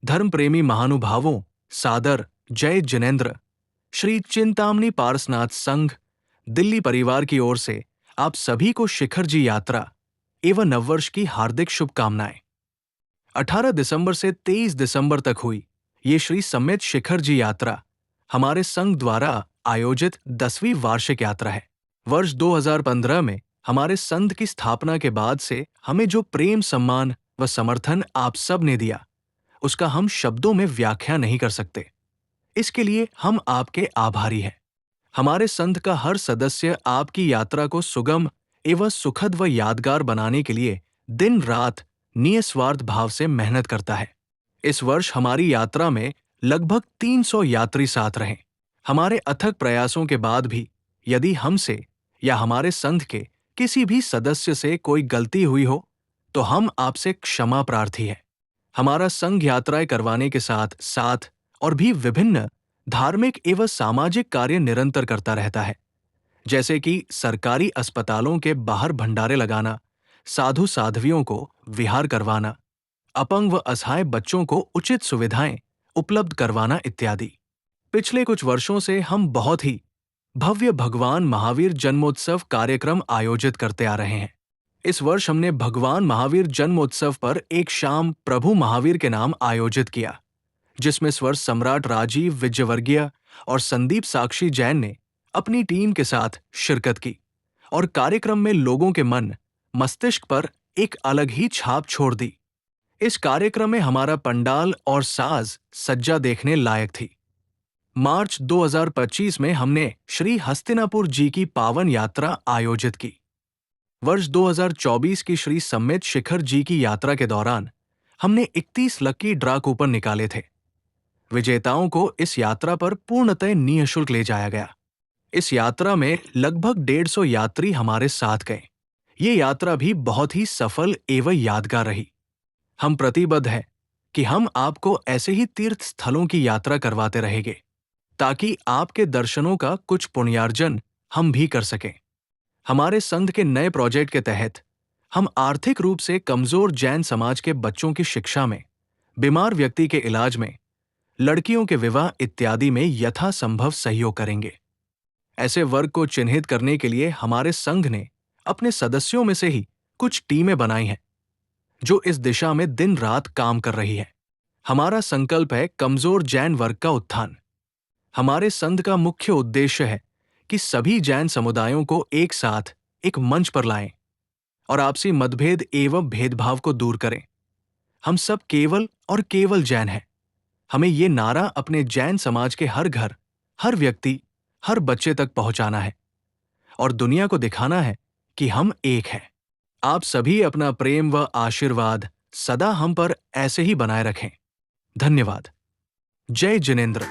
धर्म प्रेमी महानुभावों, सादर जय जिनेन्द्र। श्री चिंतामणि पारसनाथ संघ दिल्ली परिवार की ओर से आप सभी को शिखर जी यात्रा एवं नववर्ष की हार्दिक शुभकामनाएं। 18 दिसंबर से 23 दिसंबर तक हुई ये श्री सम्मेत शिखर जी यात्रा हमारे संघ द्वारा आयोजित 10वीं वार्षिक यात्रा है। वर्ष 2015 में हमारे संघ की स्थापना के बाद से हमें जो प्रेम, सम्मान व समर्थन आप सब ने दिया, उसका हम शब्दों में व्याख्या नहीं कर सकते। इसके लिए हम आपके आभारी हैं। हमारे संघ का हर सदस्य आपकी यात्रा को सुगम एवं सुखद व यादगार बनाने के लिए दिन रात निस्वार्थ भाव से मेहनत करता है। इस वर्ष हमारी यात्रा में लगभग 300 यात्री साथ रहे। हमारे अथक प्रयासों के बाद भी यदि हमसे या हमारे संघ के किसी भी सदस्य से कोई गलती हुई हो तो हम आपसे क्षमा प्रार्थी हैं। हमारा संघ यात्राएं करवाने के साथ साथ और भी विभिन्न धार्मिक एवं सामाजिक कार्य निरंतर करता रहता है, जैसे कि सरकारी अस्पतालों के बाहर भंडारे लगाना, साधु साध्वियों को विहार करवाना, अपंग व असहाय बच्चों को उचित सुविधाएं उपलब्ध करवाना इत्यादि। पिछले कुछ वर्षों से हम बहुत ही भव्य भगवान महावीर जन्मोत्सव कार्यक्रम आयोजित करते आ रहे हैं। इस वर्ष हमने भगवान महावीर जन्मोत्सव पर एक शाम प्रभु महावीर के नाम आयोजित किया, जिसमें स्वर सम्राट राजीव विजयवर्गीय और संदीप साक्षी जैन ने अपनी टीम के साथ शिरकत की और कार्यक्रम में लोगों के मन मस्तिष्क पर एक अलग ही छाप छोड़ दी। इस कार्यक्रम में हमारा पंडाल और साज सज्जा देखने लायक थी। मार्च 2025 में हमने श्री हस्तिनापुर जी की पावन यात्रा आयोजित की। वर्ष 2024 की श्री सम्मेत शिखर जी की यात्रा के दौरान हमने 31 लकी ड्रा कूपन निकाले थे। विजेताओं को इस यात्रा पर पूर्णतः निःशुल्क ले जाया गया। इस यात्रा में लगभग 150 यात्री हमारे साथ गए। ये यात्रा भी बहुत ही सफल एवं यादगार रही। हम प्रतिबद्ध हैं कि हम आपको ऐसे ही तीर्थ स्थलों की यात्रा करवाते रहेंगे, ताकि आपके दर्शनों का कुछ पुण्यार्जन हम भी कर सकें। हमारे संघ के नए प्रोजेक्ट के तहत हम आर्थिक रूप से कमजोर जैन समाज के बच्चों की शिक्षा में, बीमार व्यक्ति के इलाज में, लड़कियों के विवाह इत्यादि में यथासंभव सहयोग करेंगे। ऐसे वर्ग को चिन्हित करने के लिए हमारे संघ ने अपने सदस्यों में से ही कुछ टीमें बनाई हैं, जो इस दिशा में दिन रात काम कर रही है। हमारा संकल्प है कमजोर जैन वर्ग का उत्थान। हमारे संघ का मुख्य उद्देश्य है कि सभी जैन समुदायों को एक साथ एक मंच पर लाएं और आपसी मतभेद एवं भेदभाव को दूर करें। हम सब केवल और केवल जैन हैं। हमें ये नारा अपने जैन समाज के हर घर, हर व्यक्ति, हर बच्चे तक पहुंचाना है और दुनिया को दिखाना है कि हम एक हैं। आप सभी अपना प्रेम व आशीर्वाद सदा हम पर ऐसे ही बनाए रखें। धन्यवाद। जय जिनेन्द्र।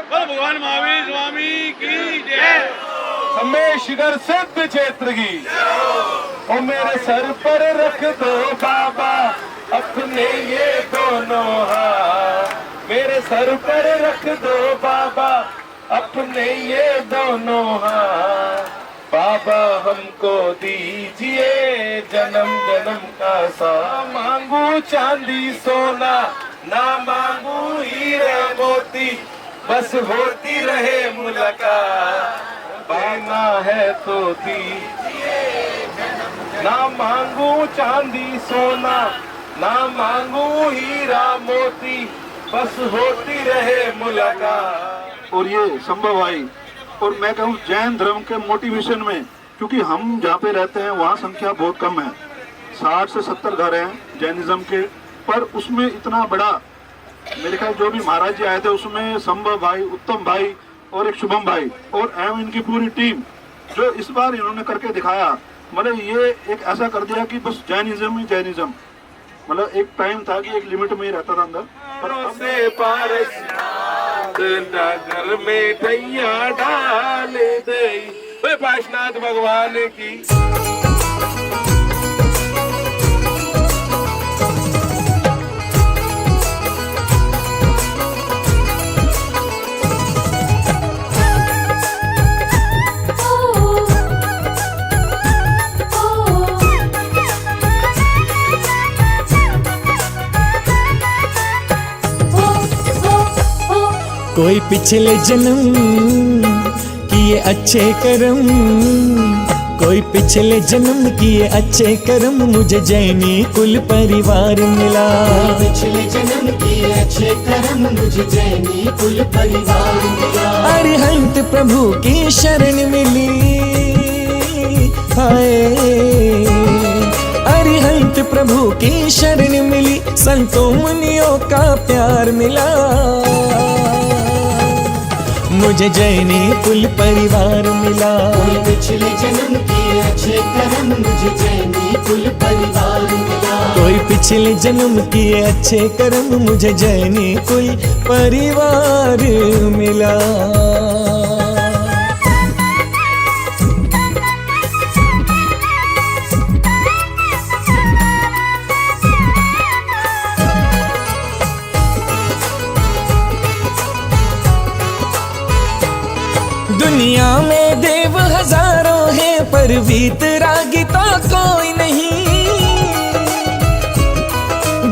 भगवान महावीर स्वामी की जय। सम्मेत शिखर सिद्ध क्षेत्र की। ओ मेरे सर पर रख दो बाबा अपने ये दोनों हाथ, मेरे सर पर रख दो बाबा अपने ये दोनों हाथ। बाबा हमको दीजिए जन्म जन्म का साथ। मांगू चांदी सोना ना मांगू हीरा मोती, बस होती रहे मुलाकात। पाना है तो दीजिए, ना मांगू चांदी सोना ना मांगू हीरा मोती, बस होती रहे मुलाकात। और ये संभव आई। और मैं कहूँ जैन धर्म के मोटिवेशन में, क्योंकि हम जहाँ पे रहते हैं वहाँ संख्या बहुत कम है, 60 से 70 घर हैं जैनिज्म के, पर उसमें इतना बड़ा, मेरे ख्याल जो भी महाराज जी आए थे उसमें संभव भाई, उत्तम भाई और एक शुभम भाई और एवं इनकी पूरी टीम, जो इस बार इन्होंने करके दिखाया। मतलब ये एक ऐसा कर दिया कि बस जैनिज्म ही जैनिज्म। मतलब एक टाइम था कि एक लिमिट में ही रहता था अंदर, पर से पारस नगर में ढैया डाल दे पाशनाथ भगवान की। कोई पिछले जन्म किए अच्छे कर्म, कोई पिछले जन्म किए अच्छे कर्म, मुझे जैनी कुल परिवार मिला। पिछले जन्म किए अच्छे कर्म, मुझे जैनी कुल परिवार मिला। अरिहंत प्रभु की शरण मिली, हाय अरिहंत प्रभु की शरण मिली, संतों मुनियों का प्यार मिला। मुझे जैनी कुल परिवार मिला। पिछले जन्म किए अच्छे कर्म, मुझे जैनी कुल परिवार मिला। कोई पिछले जन्म किए अच्छे कर्म, मुझे जैनी कुल परिवार मिला। दुनिया में देव हजारों हैं, पर वीतरागी तो कोई नहीं।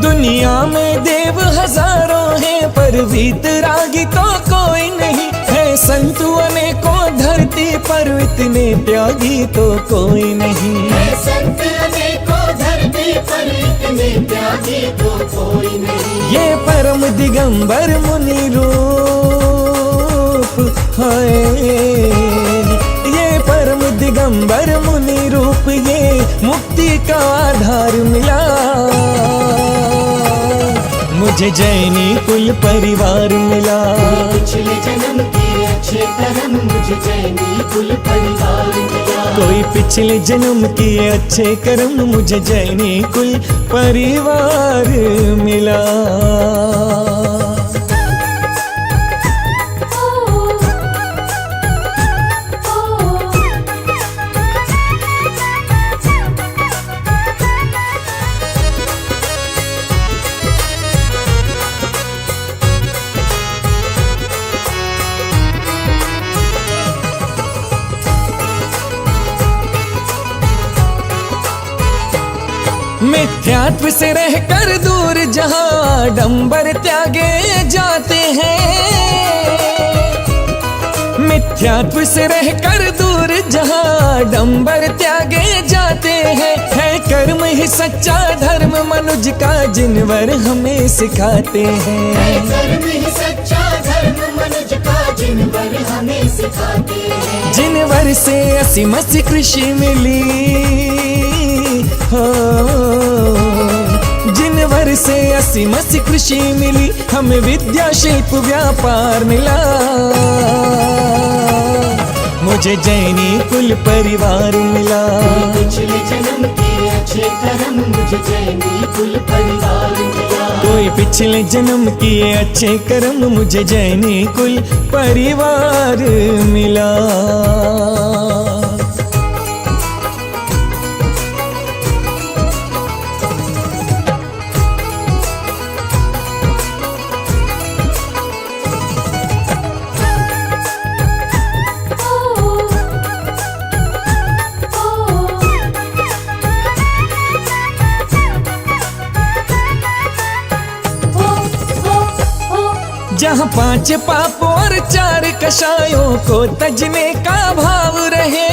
दुनिया में देव हजारों हैं, पर वीतरागी तो कोई नहीं। है संतु अनेकों धरती पर, इतने त्यागी तो कोई नहीं। है संत अनेकों धरती पर, इतने त्यागी तो कोई नहीं। ये परम दिगंबर मुनि रूप, हाय ये परम दिगंबर मुनि रूप, ये मुक्ति का आधार मिला। मुझे जैनी कुल परिवार मिला। पिछले जन्म किए अच्छे कर्म, मुझे जैनी कुल परिवार मिला। कोई पिछले जन्म किए अच्छे कर्म, मुझे जैनी कुल परिवार मिला। मिथ्यात्व से रहकर दूर जहाँ डंबर त्यागे जाते हैं। मिथ्यात्व से रहकर दूर जहाँ डंबर त्यागे जाते हैं। है कर्म ही सच्चा धर्म मनुज का, जिनवर हमें सिखाते हैं। है कर्म ही सच्चा धर्म मनुज का, जिनवर हमें सिखाते हैं। जिनवर से असीम सी कृषि मिली, जिनवर से असीम सी कृषि मिली, हमें विद्या शिल्प व्यापार मिला। मुझे जैनी कुल परिवार मिला। पिछले जन्म किए अच्छे कर्म, मुझे जैनी कुल परिवार मिला। कोई पिछले जन्म किए अच्छे कर्म, मुझे जैनी कुल परिवार मिला। जहाँ 5 पाप और 4 कषायों को तजने का भाव रहे,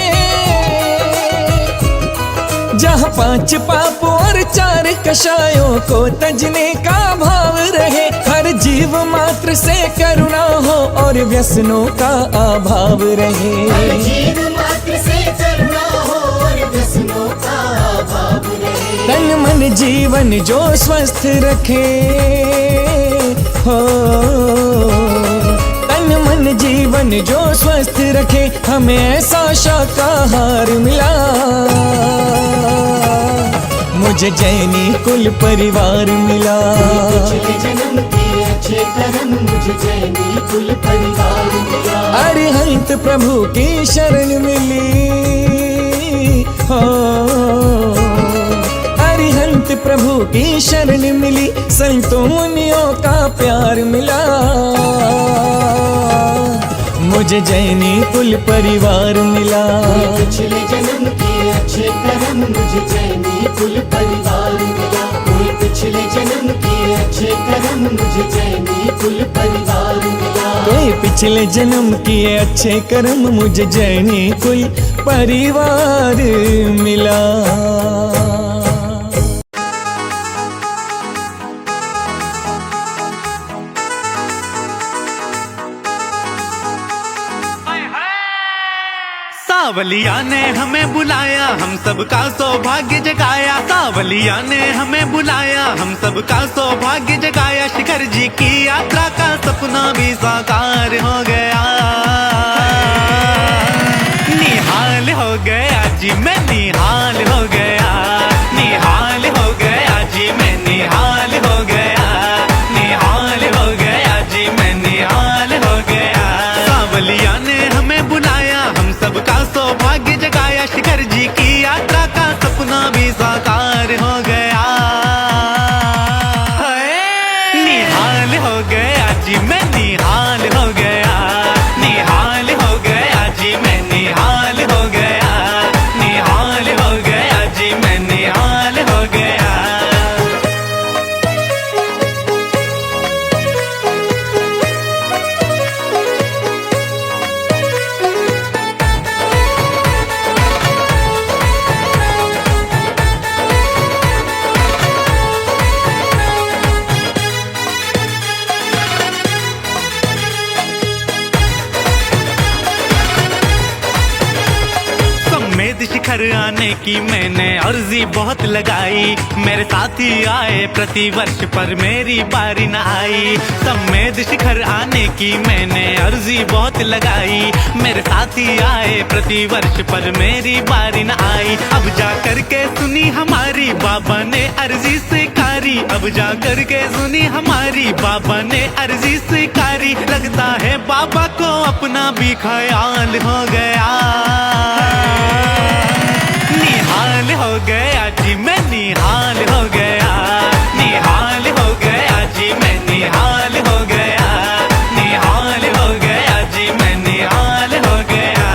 जहाँ 5 पाप और 4 कषायों को तजने का भाव रहे। हर जीव मात्र से करुणा हो और व्यसनों का अभाव रहे। हर जीव मात्र से करुणा हो और व्यसनों का अभाव रहे। तन मन जीवन जो स्वस्थ रखे हो, तन मन जीवन जो स्वस्थ रखे, हमें ऐसा शाकाहार मिला। मुझे जैनी कुल परिवार मिला। पिछले जन्म किए अच्छे कर्म, मुझे जैनी कुल परिवार मिला। अरिहंत प्रभु की शरण मिली, अरिहंत प्रभु की शरण मिली, संतों मुनियों का प्यार मिला। मुझे जैनी कुल परिवार मिला। पिछले जन्म किए अच्छे कर्म, मुझे जैनी कुल परिवार मिला। कोई पिछले जन्म किए अच्छे कर्म, मुझे जैनी कुल परिवार मिला। कोई पिछले जन्म किए अच्छे कर्म मुझे जैनी कुल परिवार मिला। सावलिया ने हमें बुलाया, हम सबका सौभाग्य जगाया। सावलिया ने हमें बुलाया, हम सबका सौभाग्य जगाया। शिखर जी की यात्रा का सपना भी साकार हो गया। निहाल हो गया जी मैं निहाल हो गया, निहाल हो गया जी मैं निहाल हो गया, निहाल हो गया जी मैं निहाल हो गया। सावलिया ने हमें बुलाया, हम सबका सौभाग्य जगाया। शिखर जी की यात्रा का सपना भी साकार हो गया। निहाल हो गया जी मैं निहाल हो गया, निहाल हो गया जी मैं निहाल हो गया, निहाल हो गया जी मैं निहाल हो गया। शिखर आने की मैंने अर्जी बहुत लगाई। मेरे साथी आए प्रतिवर्ष पर मेरी बारी न आई। सम्मेद शिखर आने की मैंने अर्जी बहुत लगाई। मेरे साथी आए प्रतिवर्ष पर मेरी बारी न आई। अब जा करके सुनी हमारी बाबा ने अर्जी स्वीकारी। अब जा करके सुनी हमारी बाबा ने अर्जी स्वीकारी। लगता है बाबा को अपना भी ख्याल हो गया। निहाल हो गया जी मैं निहाल हो गया, निहाल हो गया जी मैं निहाल हो गया, निहाल हो गया जी मैं निहाल हो गया।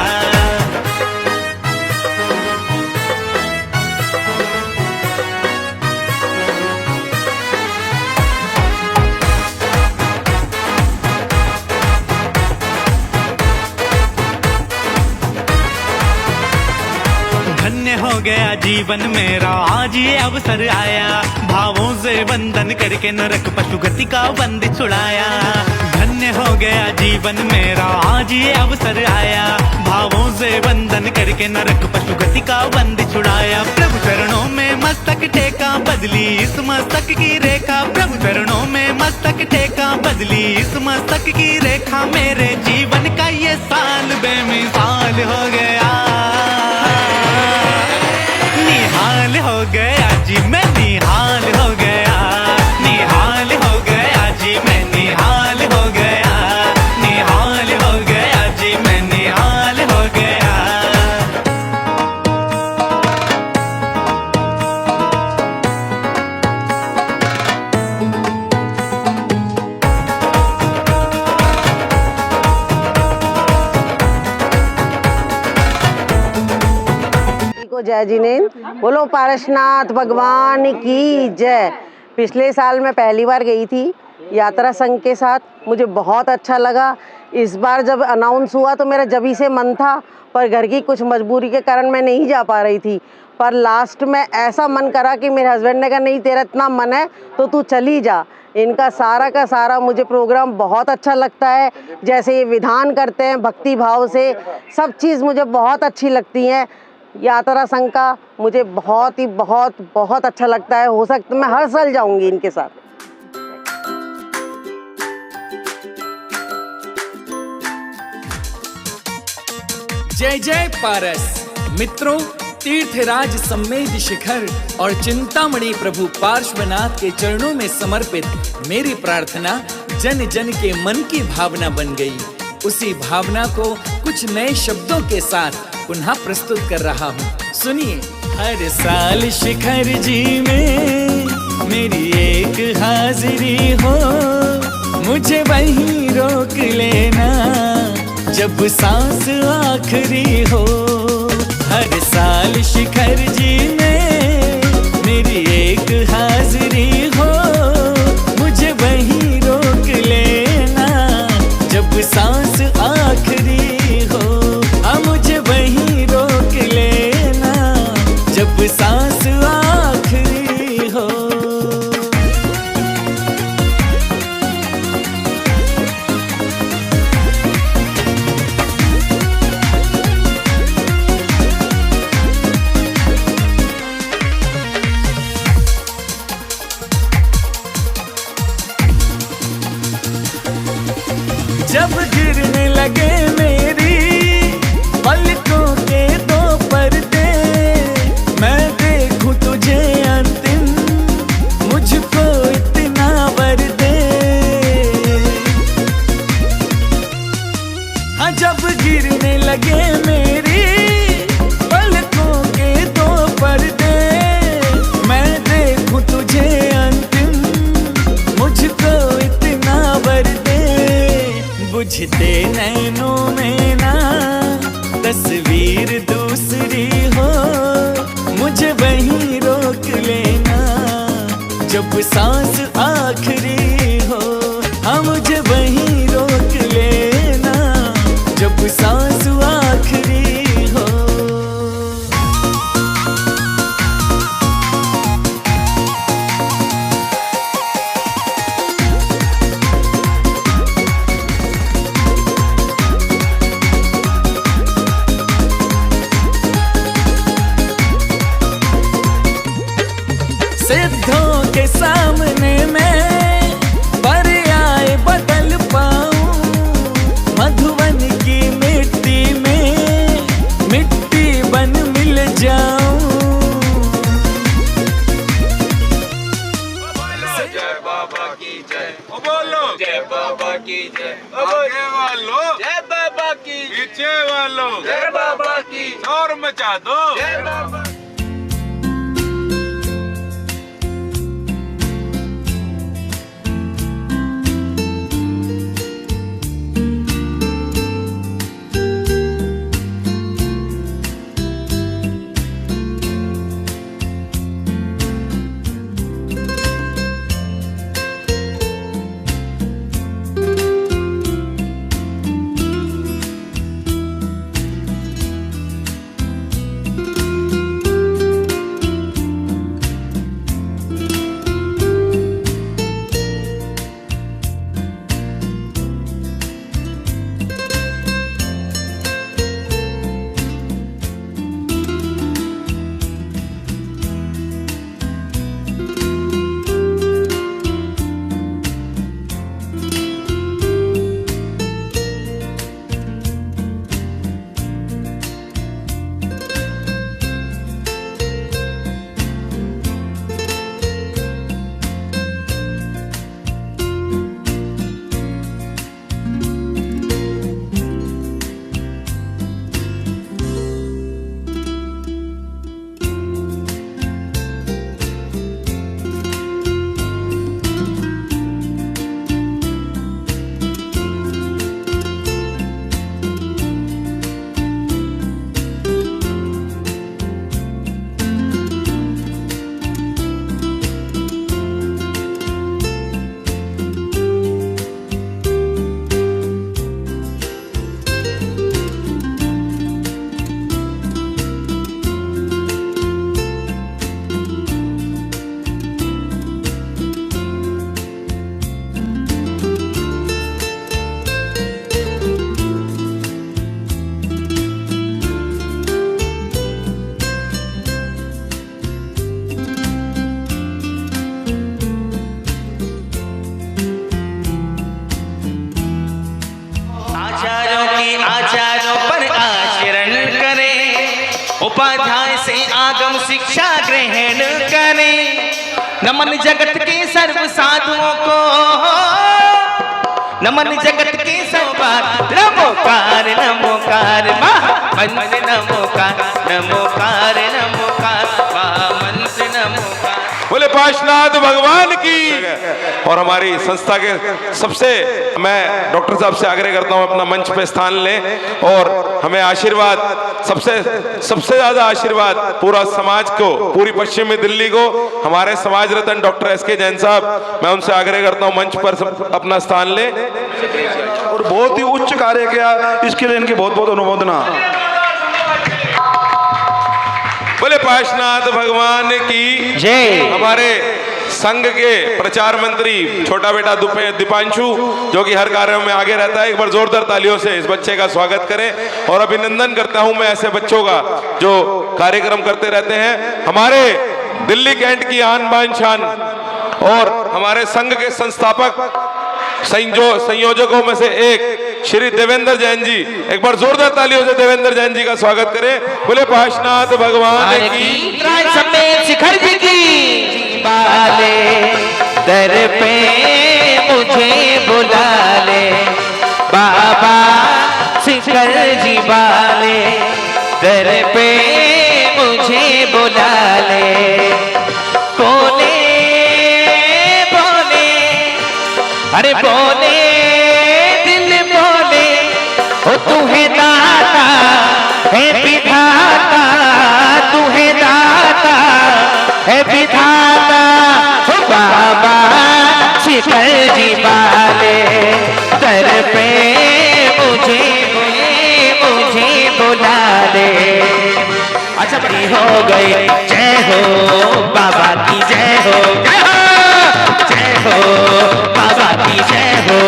धन्य हो गया जीवन मेरा आज ये अवसर आया। भावों से बंधन करके नरक पशु गति का बंद छुड़ाया। धन्य हो गया जीवन मेरा आज ये अवसर आया। भावों से बंधन करके नरक पशु गति का बंद छुड़ाया। प्रभु चरणों में मस्तक टेका बदली इस मस्तक की रेखा। प्रभु चरणों में मस्तक टेका बदली इस मस्तक की रेखा। मेरे जीवन का ये साल बेमिसाल हो गया। निहाल हो गया जी मैं निहाल हो गया, निहाल हो गया जी मैं निहाल हो गया, निहाल हो गया जी मैं निहाल हो गया। जय जिनेन्द्र, बोलो पारसनाथ भगवान की जय। पिछले साल मैं पहली बार गई थी यात्रा संघ के साथ, मुझे बहुत अच्छा लगा। इस बार जब अनाउंस हुआ तो मेरा जभी से मन था, पर घर की कुछ मजबूरी के कारण मैं नहीं जा पा रही थी। पर लास्ट में ऐसा मन करा कि मेरे हस्बैंड ने कहा नहीं तेरा इतना मन है तो तू चली जा। इनका सारा का सारा मुझे प्रोग्राम बहुत अच्छा लगता है। जैसे ये विधान करते हैं भक्ति भाव से, सब चीज़ मुझे बहुत अच्छी लगती हैं। यात्रा संघ का मुझे बहुत अच्छा लगता है। हो सकता मैं हर साल जाऊंगी इनके साथ। जय जय पारस। मित्रों, तीर्थराज सम्मेद शिखर और चिंतामणि प्रभु पार्श्वनाथ के चरणों में समर्पित मेरी प्रार्थना जन जन के मन की भावना बन गई। उसी भावना को कुछ नए शब्दों के साथ पुनः प्रस्तुत कर रहा हूँ, सुनिए। हर साल शिखर जी में मेरी एक हाजिरी हो, मुझे वहीं रोक लेना जब सांस आखिरी हो। हर साल शिखर जी में मेरी एक हाजिरी हो, मुझे वहीं रोक लेना जब सांस सिद्धों के सामने मैं पर्याय बदल पाऊं, मधुबन की मिट्टी में मिट्टी बन मिल जाऊं। जय बाबा की जय, बोलो जय बाबा की जय, आगे वालों जय बाबा की, पीछे वालों जय बाबा की, शोर मचा दो जय बाबा। उपाध्याय से आगम शिक्षा ग्रहण करें। नमन जगत के सर्व साधुओं को, नमन जगत के सौभाग्य। नमोकार नमोकार महामंत्र नमोकार, नमोकार नमोकार महामंत्र नमोकार। बोले पार्श्वनाथ भगवान की। और हमारी संस्था के सबसे, मैं डॉक्टर साहब से आग्रह करता हूं अपना मंच पे स्थान लें और हमें आशीर्वाद, सबसे ज्यादा आशीर्वाद पूरा समाज को, पूरी पश्चिमी दिल्ली को, हमारे समाज रत्न डॉक्टर एसके जैन साहब, मैं उनसे आग्रह करता हूं मंच पर अपना स्थान लें। और बहुत ही उच्च कार्य किया, इसके लिए इनकी बहुत बहुत अनुमोदना। बोले पार्श्वनाथ भगवान की जय। हमारे संघ के प्रचार मंत्री छोटा बेटा दीपांशु, जो कि हर कार्य में आगे रहता है, एक बार जोरदार तालियों से इस बच्चे का स्वागत करें। और अभिनंदन करता हूं मैं ऐसे बच्चों का जो कार्यक्रम करते रहते हैं। हमारे दिल्ली कैंट की आन बान शान और हमारे संघ के संस्थापक संयोजकों में से एक श्री देवेंद्र जैन जी, एक बार जोरदार तालियों से देवेंद्र जैन जी का स्वागत करें। बोले पार्श्वनाथ भगवान की। शिखर जी की बाले दर पे मुझे बुला ले, बाबा शिखर जी बाले दर पे मुझे बुला ले। बोले बोले अरे बोले दिल बोले, ओ तू है दाता है विधाता, तू है दाता है विधाता। ओ बाबा शिखर जी बाले दर पे मुझे बुला ले। अच्छा बड़ी हो गई, जय हो बाबा की जय हो, जय हो बाबा की जय हो।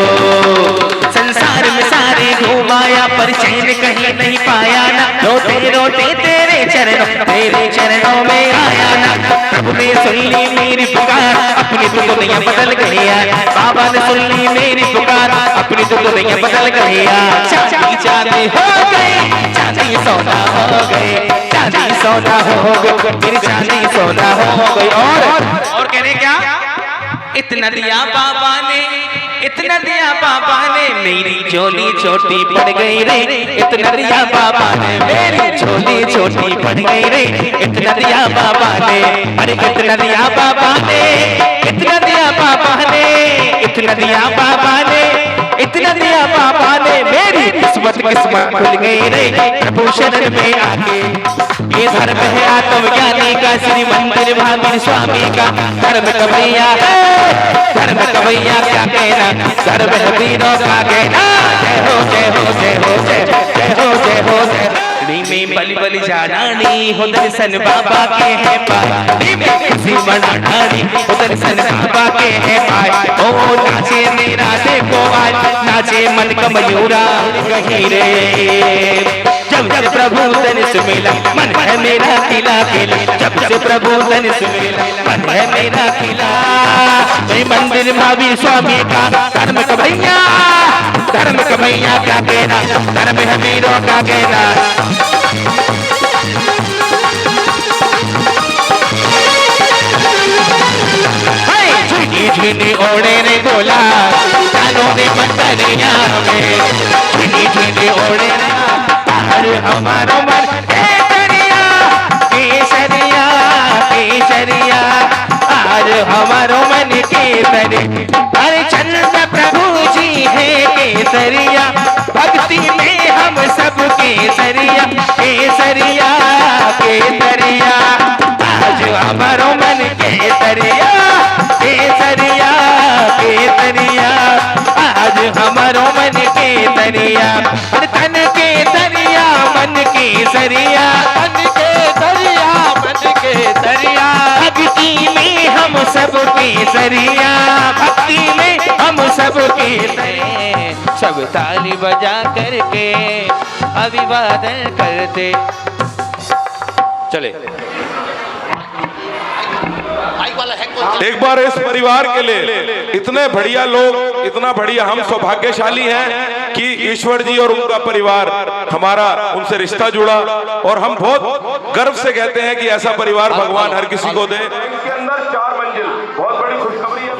संसार में सारे घुमाया पर चैन कहीं नहीं पाया ना, रोते रोते तेरे चरणों में आया ना। प्रभु ने सुन ली मेरी पुकार, अपनी तो दुनिया बदल गया। बाबा ने सुन ली मेरी पुकार, अपनी तो दुनिया बदल गया। चांदी चांदी हो गई, चांदी सोना हो गए, चांदी सोना हो गई, मेरी चांदी सोना हो गई। और कह रहे क्या? इतना दिया बाबा ने, इतना दिया बाबा ने, मेरी झोली छोटी पड़ गई रे। इतना दिया बाबा ने, मेरी झोली छोटी पड़ गई रे। इतना दिया बाबा ने, अरे इतना दिया बाबा ने, इतना दिया बाबा ने, इतना दिया बाबा ने, इतना दिया बाबा ने, मेरी किस्मत किस्मत खुल गई रे। प्रभु शरण में आके ये धर्म है आत्मज्ञानी का, श्री मंदिर महावीर स्वामी का। धर्म कवैया है, धर्म कवैया क्या कहना, धर्म है वीरों का कहना। जय हो जय हो जय हो जय जय हो जय हो जय। में बलि बलि जानानी हो दर्शन बाबा के है पाए, किसी बड़ा ढानी हो दर्शन बाबा के है पाए। ओ नाचे मेरा देखो आज, नाचे मन का मयूरा कहीं रे। जब से प्रभु धनुष मिला, मन है मेरा खिला खिला। जब से प्रभु धनुष मिला, मन है मेरा खिला। मैं मंदिर महावीर स्वामी का धर्म कवैया, धर्म कवैया क्या कहना, धर्म है वीरों का कहना। झुनी ओढ़े ने बोला कानों ने मंडलिया में, झुनी ओढ़े ना अरे हमारा मन केसरिया केसरिया केसरिया, आज हमारो मन केसरी। अरे चंद्र प्रभु जी है केसरिया, भक्ति में हम सब केसरिया केसरिया केसरिया। आज हमारो मन केसरिया केसरिया केसरिया, आज हमारो मन केसरिया। तन केसरिया मन केसरिया, मन केसरिया मन केसरिया। भक्ति में हम सब केसरिया, भक्ति में हम सब केसरिया। सब ताली बजा करके अभिवादन करते चले। एक बार इस परिवार के लिए, इतने बढ़िया लोग, इतना बढ़िया, हम सौभाग्यशाली हैं कि ईश्वर जी और उनका परिवार, हमारा उनसे रिश्ता जुड़ा। और हम बहुत गर्व से कहते हैं कि ऐसा परिवार भगवान हर किसी को दे। इसके अंदर 4 मंजिल, बहुत बड़ी खुशखबरी है।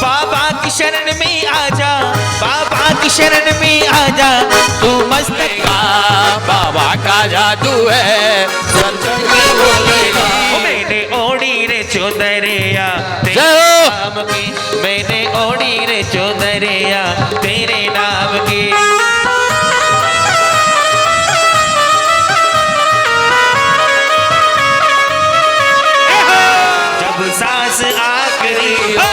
बाबा की शरण में आजा, बाबा की शरण में आजा, तू मस्तक का बाबा का जादू है, सत्संग में बोलेगा। मैंने ओढ़ी रे चौदरिया तेरे नाम की, मैंने ओढ़ी रे चौदरिया तेरे नाम की। जब सांस आखिरी हो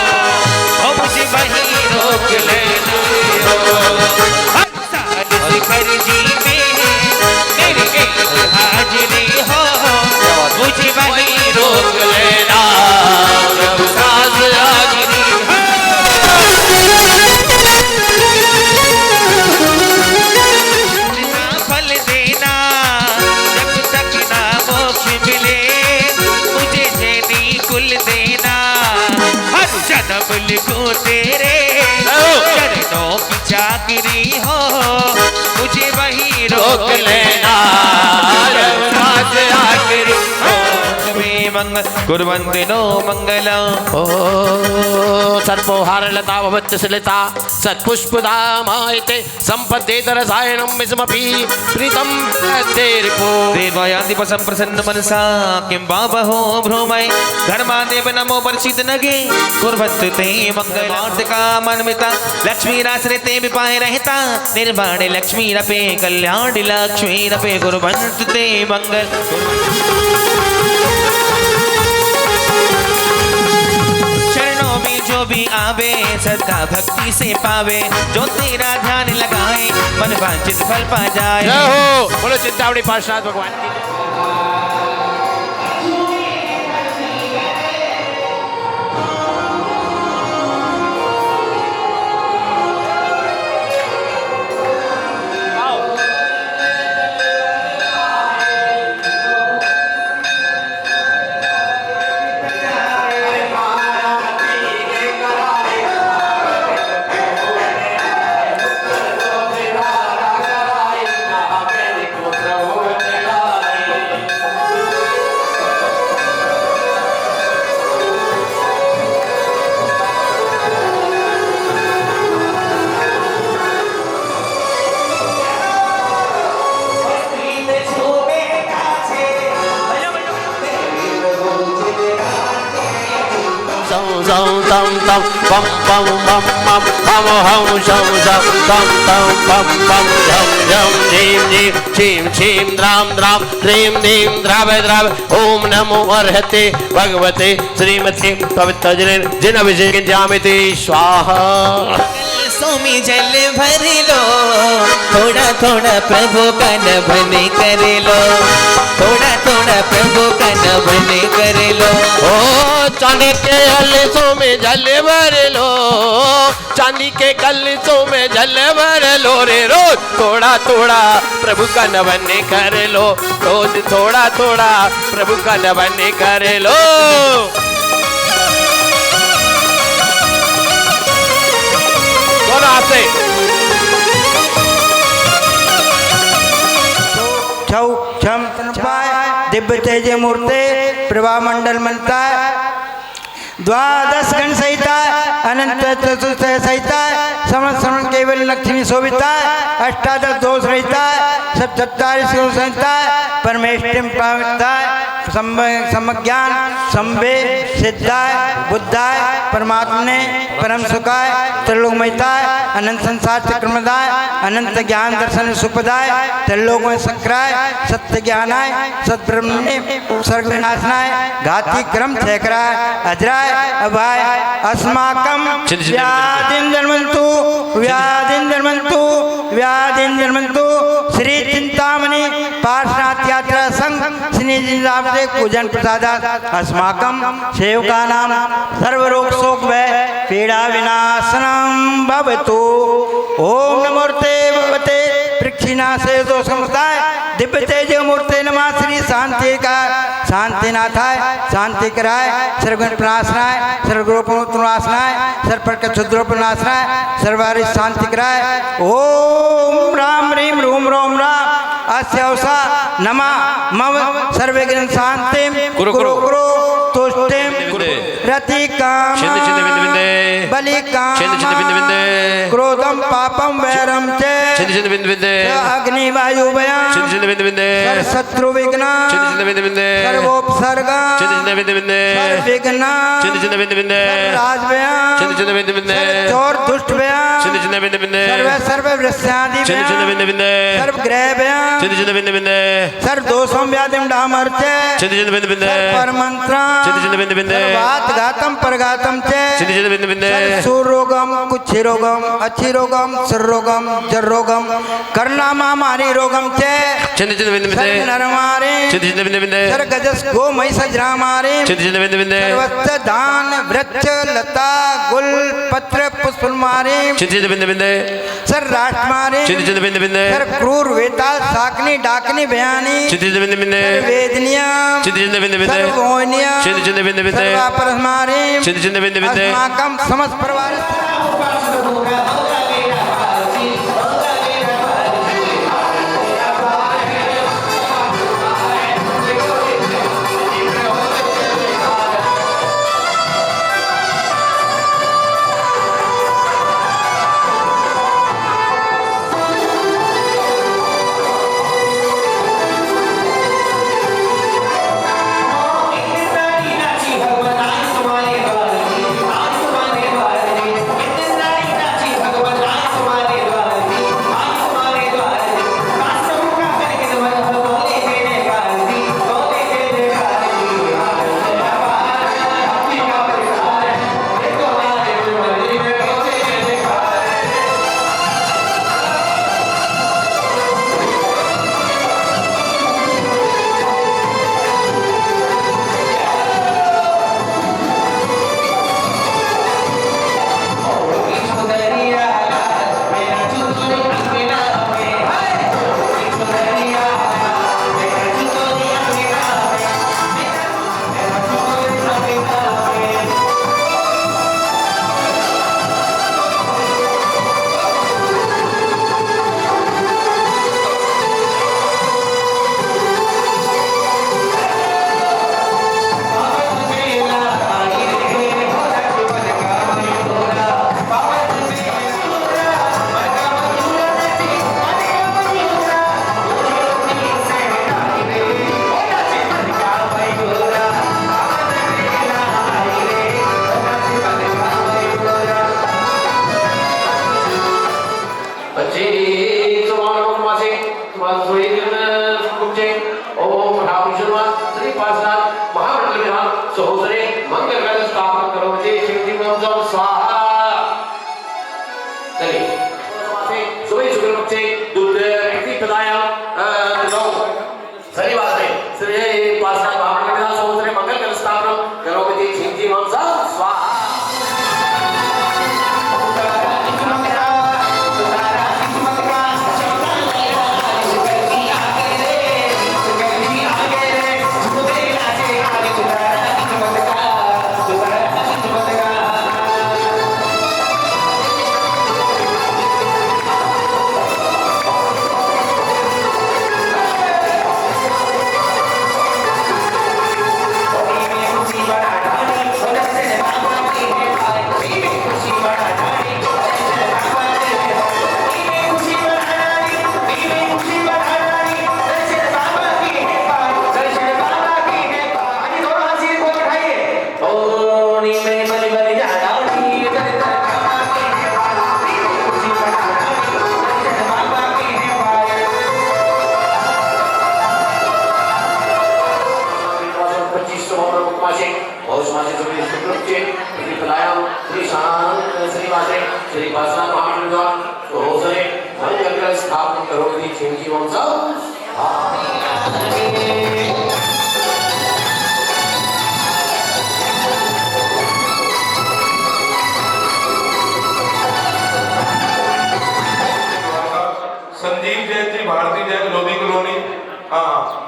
मुझे वहीं रोक लेना हो, फर्जी में मेरी एक हाजिरी हो, मुझे वहीं रोक लेना जब सांस आखिरी हो। फल देना जब तक ना मोक्ष मिले, मुझे जैनी कुल देना, हर जन्म लिखो तेरे चरणों की चाकरी हो, मुझे वहीं रोक लेना आखिरी मंगल कुर्वन्ति नो मंगलम। ओ सर्पोहार लता भवत्यश्लिता सत्पुष्पदामायते संपद्येत रसायनं विषमपि प्रीतं तेरिपो देवायान्ति पसं प्रसन्न मनसा किं बाबहो भ्रूमय धर्मादेव नमो वर्षित नगे कुर्वन्तु ते मंगलार्थिका मनमिता लक्ष्मी राश्रिते विपाय रहता निर्वाणे लक्ष्मी रपे कल्याणी लक्ष्मी रपे कुर्वन्तु ते मंगल। चरणों में जो भी आवे सदा भक्ति से पावे, जो तेरा ध्यान लगाए मन वांछित फल पा जाए। जय हो बोलो चिंतामणि पार्षनाथ भगवान की। tam tam bam bam bam bam bam hum sham sham tam tam bam bam jam jam jim jim chim chim dram dram dream dream drave drave om namo arhate bhagavate Shrimati पवित्र जिन अभिषेक जामिति स्वाहा। सोमी जल भर लो थोड़ा थोड़ा प्रभु का नभन कर लो, थोड़ा थोड़ा प्रभु का नभन कर लो। ओ चांदी के कलशों में जल भर लो, चांदी के कलशों में जल भर लो रे रोज थोड़ा थोड़ा प्रभु का नभन कर लो, रोज थोड़ा थोड़ा प्रभु का नभन कर लो। से छौ छम दिव्य तेज मूर्ते प्रभा मंडल मनता द्वादश गण सहिता अनंत चतुर्थ सहिता समण समण केवल लक्ष्मी शोभिता अष्टादश दोष रहिता सब 47 संहिता परमेष्टिम पाविता समज्ञान संवे सिद्धाय बुद्धाय परमात्मने परम सुखाय त्रिलोकमयताय अनंत संसार चक्रमदाय अनंत ज्ञान दर्शन सुखदाय त्रिलोक में सक्राय सत्य ज्ञानाय सद्ब्रह्मणे सर्वनाशनाय घाती क्रम छेकराय अजराय अभय अस्माकं व्याधिं जन्मन्तु व्याधिं जन्मन्तु व्याधिं जन्मन्तु श्री चिंतामणि पार्श्वनाथ यात्रा संघ श्री से पूजन प्रसादात अस्माकं सेवकानां सर्वरोग शोक व पीड़ा विनाशनं भवतु। ओम नमोर्ते भगवते पृक्षिनाशे दोषमुक्ताय दिव्य तेज मूर्ते नमः श्री शांति का शांतिनाथाय शांति कराय सर्वगुण प्रणाशनाय सर्वगुरुपनाशनाय सर्पर के क्षुद्रोपनाशनाय सर्वारि शांति कराय। ओम राम रीम रूम रोम राम अस्यवसा नमः मम सर्वविघ्न शांतिम कुरु तुष्टिम रतिकाम बलिकाम क्रोधम पापम वैरम च अग्नि वायु भयं शत्रु विघ्न सर्वोपसर्गा सर्वविघ्न राज भयं चोर दुष्ट भयं सर्व वृष्यादि सर्व ग्रह भयं सर्व दोषम व्याधिम डामर्च परमंत्रम सर्वात घातम परघातम च सुरोगम कुच्छिरोगम अच्छिरोगम सर्रोगम जर्रोगम कर्णा महामारी रोगम च नरमारे सर्गजस गो महिष जरामारे सर्वस्व दान वृक्ष लता गुल पत्र पुष्पमारे सर राष्ट्रमारे सर क्रूर वेताल साकनी डाकनी बयानी वेदनिया सर्वोनिया सर्वापरस्मारे अस्माकं समस्त परिवार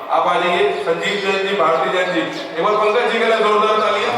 आप आ जाइए। संजीव जैन जी, भारती जैन जी, एक बार पंकज जी के लिए जोरदार तालियां।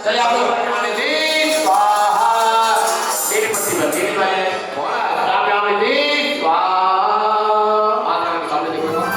चलिए आप लोग स्वामी जी स्वाहा तेरी पत्ती पर तेरी वाले स्वामी जी स्वाहा माता के सामने देखो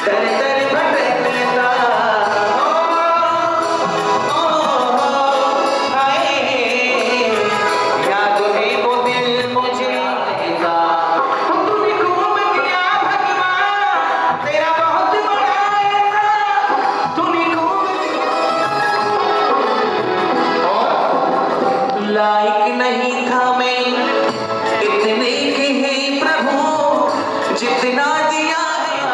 तर तर भटकता याद है वो दिल मुझे आएगा तूने खूब किया भगवान तेरा बहुत बड़ा एहसान तूने खूब लायक नहीं था मैं इतने के है प्रभु जितना दिया है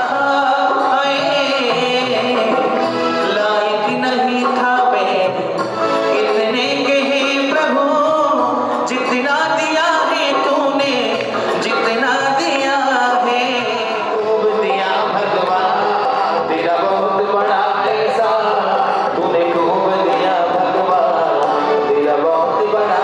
लायक नहीं था मैं इतने के है प्रभु जितना दिया है तूने जितना दिया है खूब दिया भगवान तेरा बहुत बड़ा एहसान तूने खूब दिया भगवान तेरा बहुत बड़ा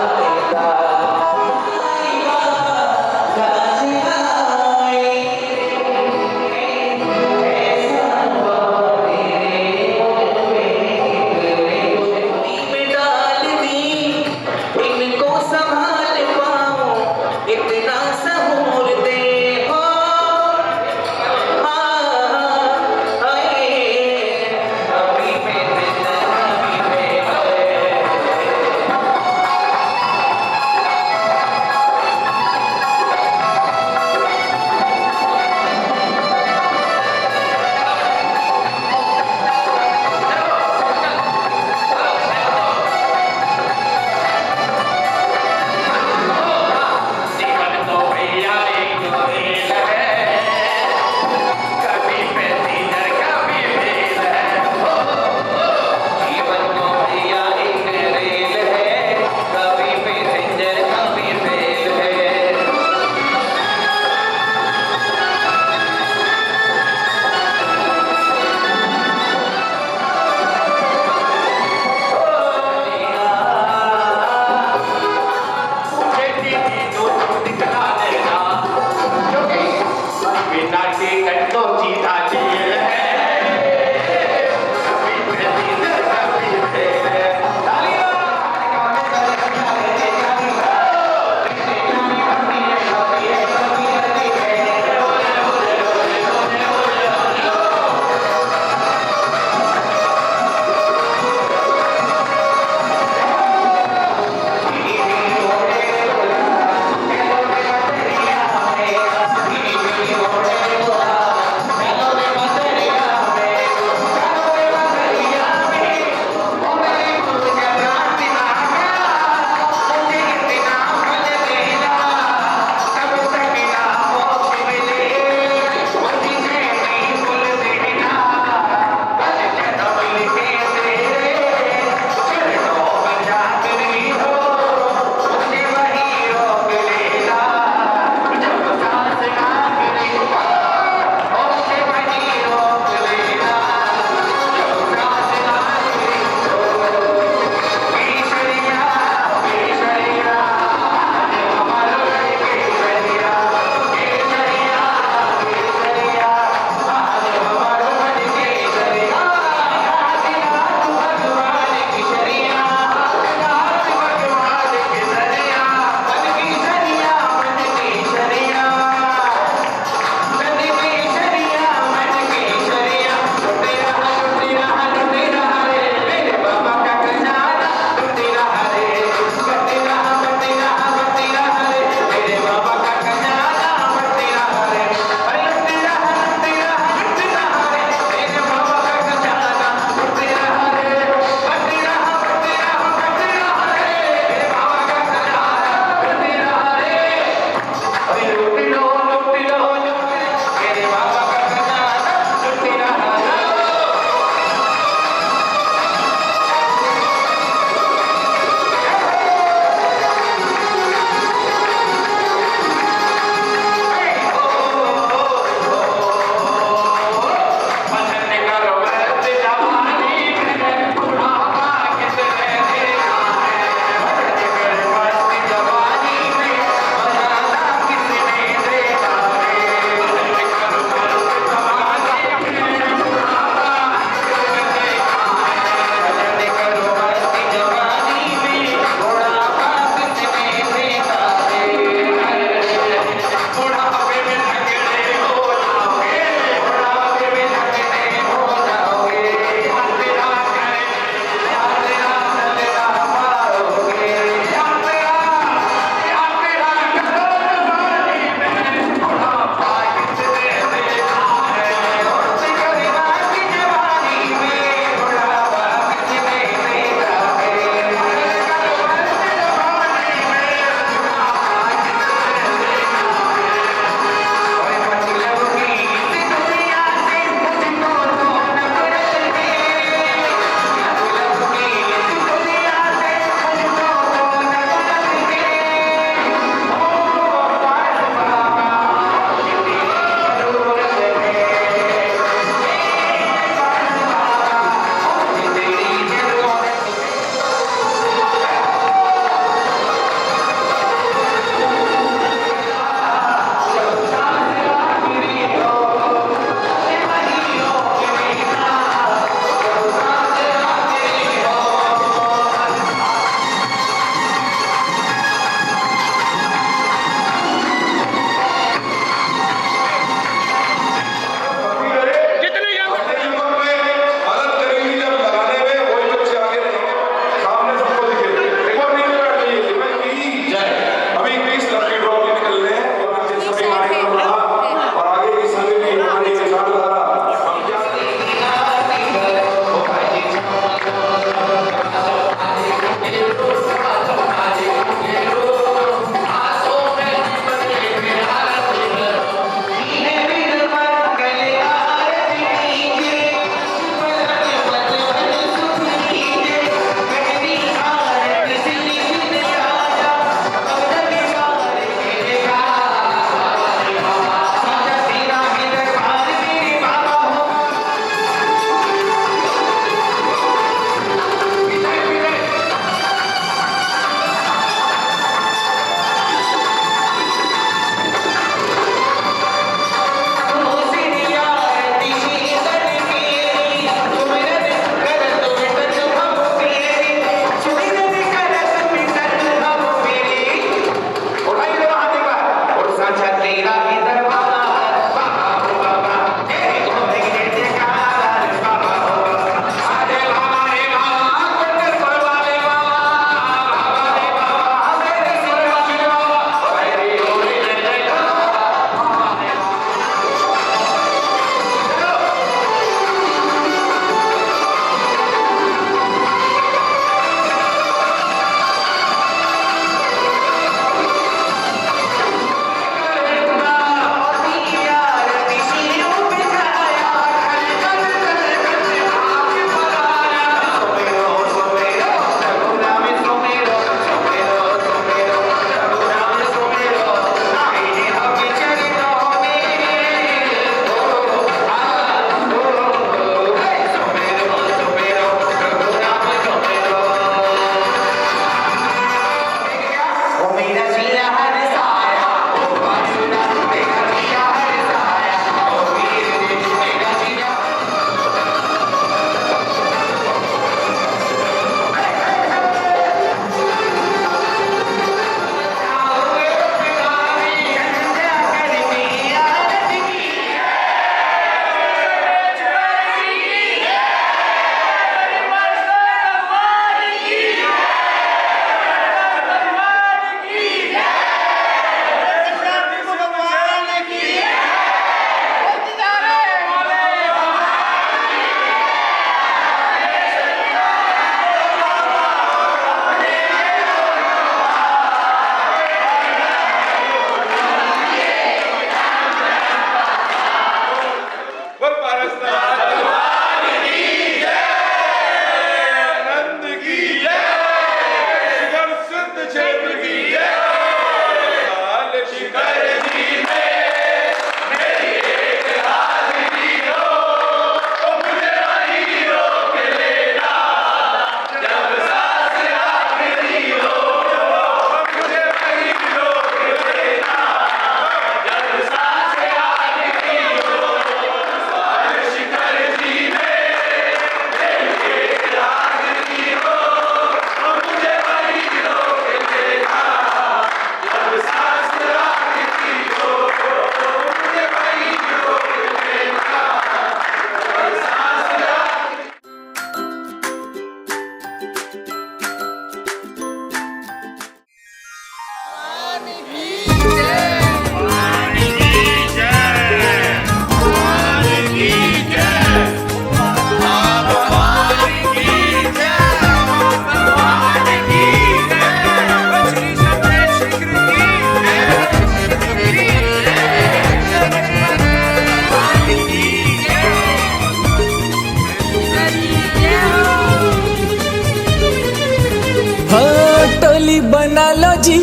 जी,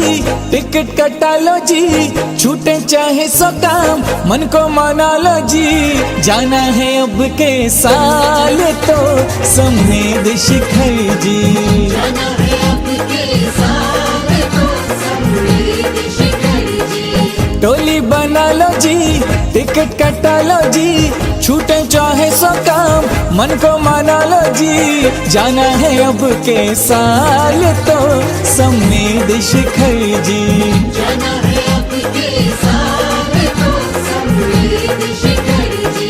टिकट कटा लो जी, छूटे चाहे सो काम, मन को मना लो जी। जाना है अब के साल तो समेत शिखर जी, जाना है अब के साल तो समेत शिखर जी। टोली बना लो जी, टिकट कटा लो जी, छूटे चाहे सो काम, मन को मना लो जी। जाना है अब के साल तो समेत शिखर जी, जाना है अब के साल तो समेत शिखर जी।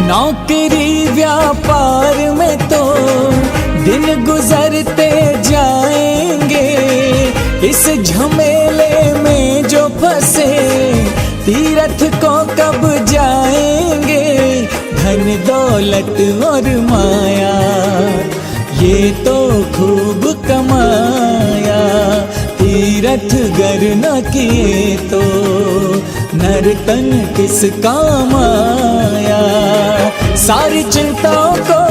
नौकरी व्यापार में तो दिन गुजरते जाएंगे, इस झमेले में जो फंसे तीरथ को कब जाएंगे। धन दौलत और माया ये तो खूब कमाया, तीरथ गर न किए तो नर्तन किस काम आया। सारी चिंताओं को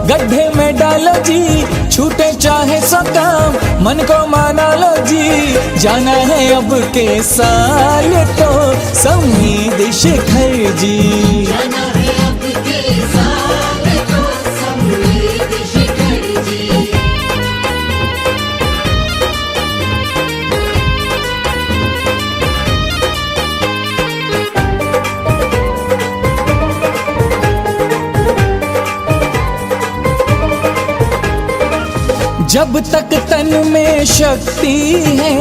गड्ढे में डालो जी, छूटे चाहे सो काम, मन को माना लो जी। जाना है अब के साल तो समेत शिखर जी, जाना है अब के साल तो समेत शिखर जी। जब तक तन में शक्ति है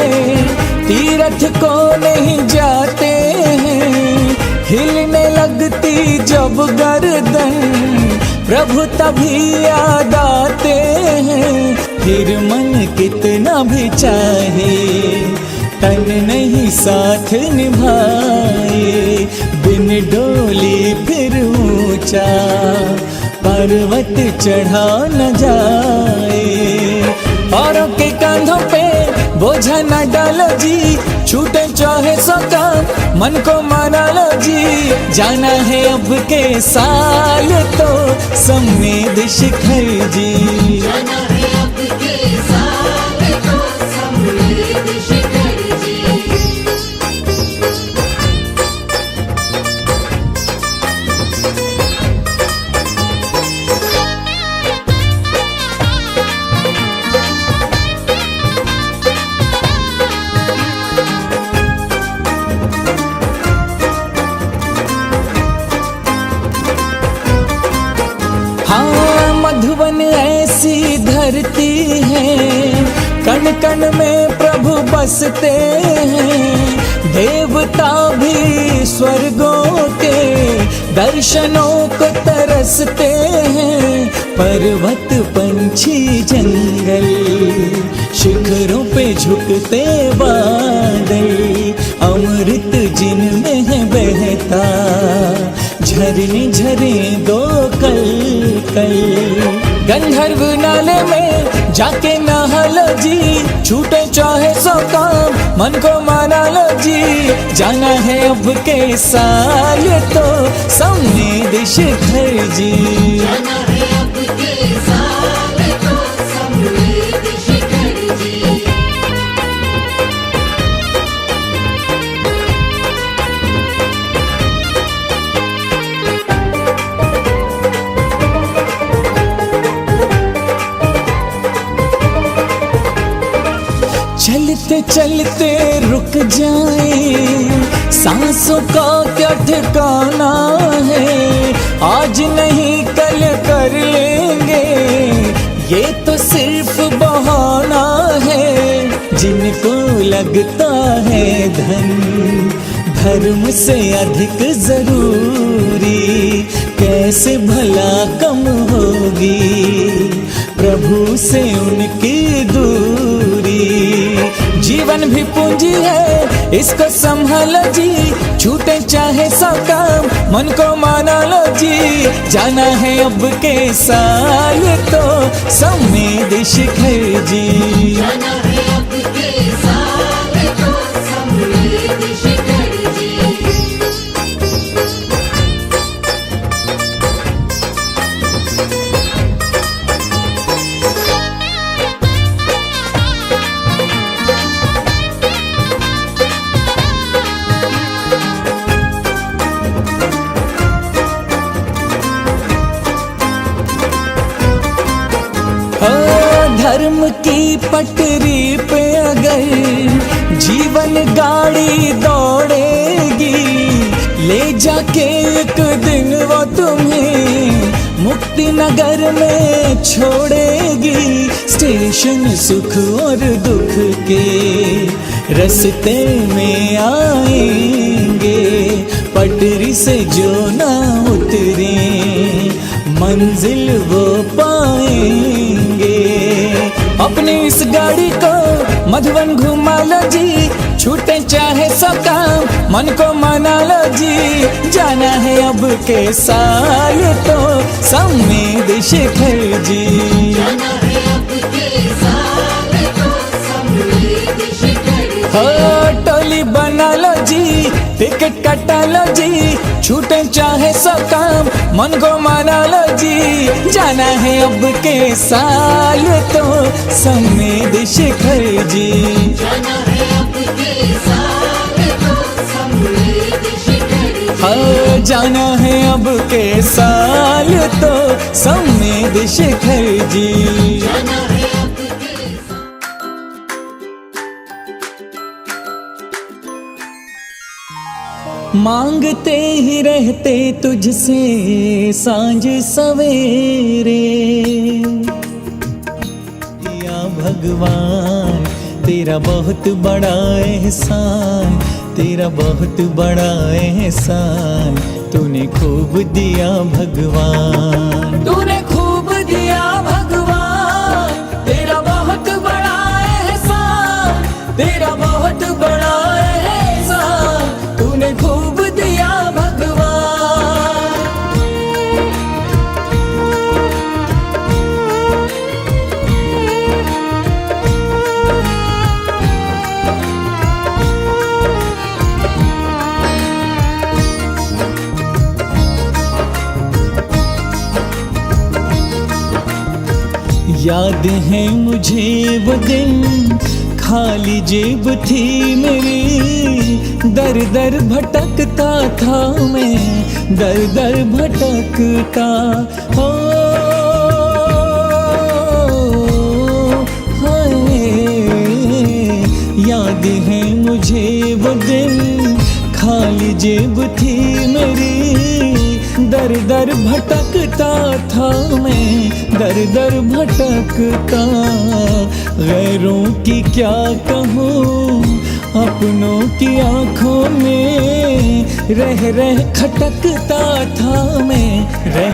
तीरथ को नहीं जाते हैं। हिलने लगती जब गर्दन प्रभु तभी याद आते हैं। फिर मन कितना भी चाहे तन नहीं साथ निभाए, बिन डोली फिर ऊंचा पर्वत चढ़ा न जाए। औरों के कंधों पे बोझा न डालो जी, छूटे चाहे सो काम, मन को माना लो जी। जाना है अब के साल तो समेत शिखर जी, जाना है अब के साल तो समेत शिखर जी। हाँ मधुबन ऐसी धरती है, कण कण में प्रभु बसते हैं। देवता भी स्वर्गों के दर्शनों को तरसते हैं। पर्वत पंछी जंगल शिखरों पे झुकते बादल, अमृत जिनमें है बहता झरने झरे दो कल कल। गंधर्व नाले में जाके नहा लो जी, छूटे चाहे सो काम, मन को माना लो जी। जाना है अब के साल तो समेत शिखर जी, जाना है अब के साल तो समेत शिखर जी। चलते चलते रुक जाए, सांसों का क्या ठिकाना है। आज नहीं कल कर लेंगे, ये तो सिर्फ बहाना है। जिनको लगता है धन धर्म से अधिक जरूरी, कैसे भला कम होगी प्रभु से उनकी दूरी। जीवन जीवन भी पूंजी है, इसको संभालो जी। छूटे चाहे सौ काम, मन को माना लो जी। जाना है अब के साल तो समेत शिखर जी। जाना है अब के साल तो समेत शिखर जी। धर्म की पटरी पे अगर जीवन गाड़ी दौड़ेगी, ले जाके एक दिन वो तुम्हें मुक्ति नगर में छोड़ेगी। स्टेशन सुख और दुख के रास्ते में आएंगे, पटरी से जो ना उतरे मंजिल वो पाएंगे। अपनी इस गाड़ी को मधुबन घुमा लो जी। छूटे चाहे सब काम, मन को मना लो जी। जाना है अब के साल तो समेत शिखर जी। जाना है अब के साल तो समेत शिखर जी। हो टोली बना लो जी, टिकट कटा लो जी। छूटे चाहे सब काम, मन को मना लो जी। जाना है अब के साल तो समेत शिखर जी। जाना है अब के साल तो समेत शिखर जी। हाँ, जाना है अब के साल तो समेत शिखर जी। जाना है अब मांगते ही रहते तुझसे सांझ सवेरे। या भगवान तेरा बहुत बड़ा एहसान, तेरा बहुत बड़ा एहसान। तूने खूब दिया भगवान, तूने खूब दिया भगवान। तेरा बहुत बड़ा एहसान, तेरा बहुत बड़ा एहसान। तूने खूब दिया भगवान। याद है मुझे वो दिन, खाली जेब थी मेरी। दर दर भटकता था मैं, दर दर भटकता। हो हाय, याद है मुझे वो दिन, खाली जेब थी मेरी। दर दर भटकता था मैं, दर दर भटकता। गैरों की क्या कहूँ, अपनों की आँखों में रह रह खटकता था मैं।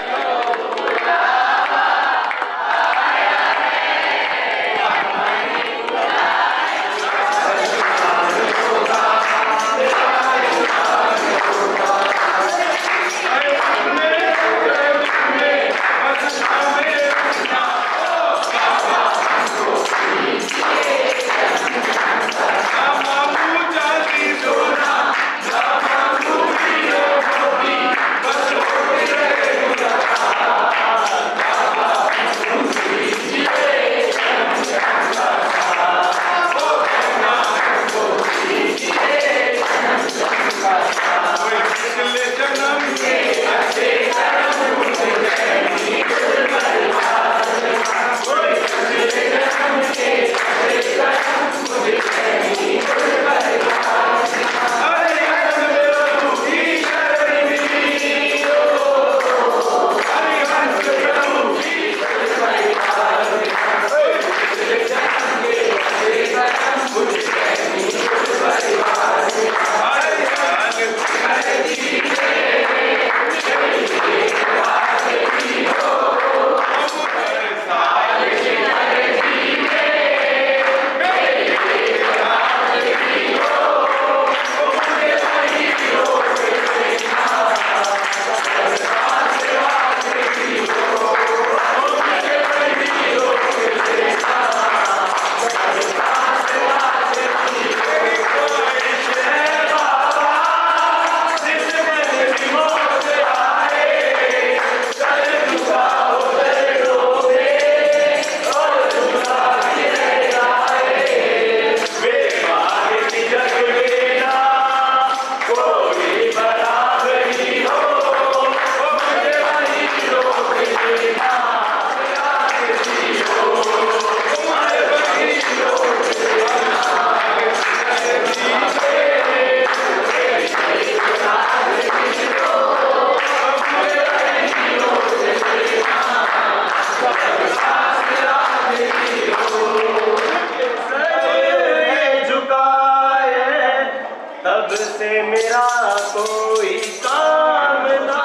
अब से मेरा कोई काम ना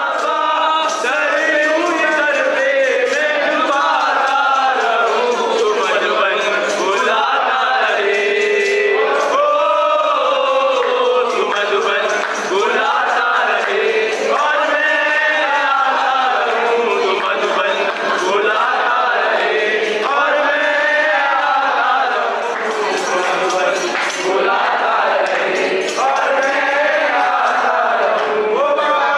दर पे मैं डुबाता रहूं तू मधुबन बुलाता रहे ओ तू मधुबन बुलाता रहे और मैं आता रहूं तू मधुबन बुलाता रहे और मैं आता रहूं तू मधुबन बुलाता रहे और मैं आता रहूं ओ बाबा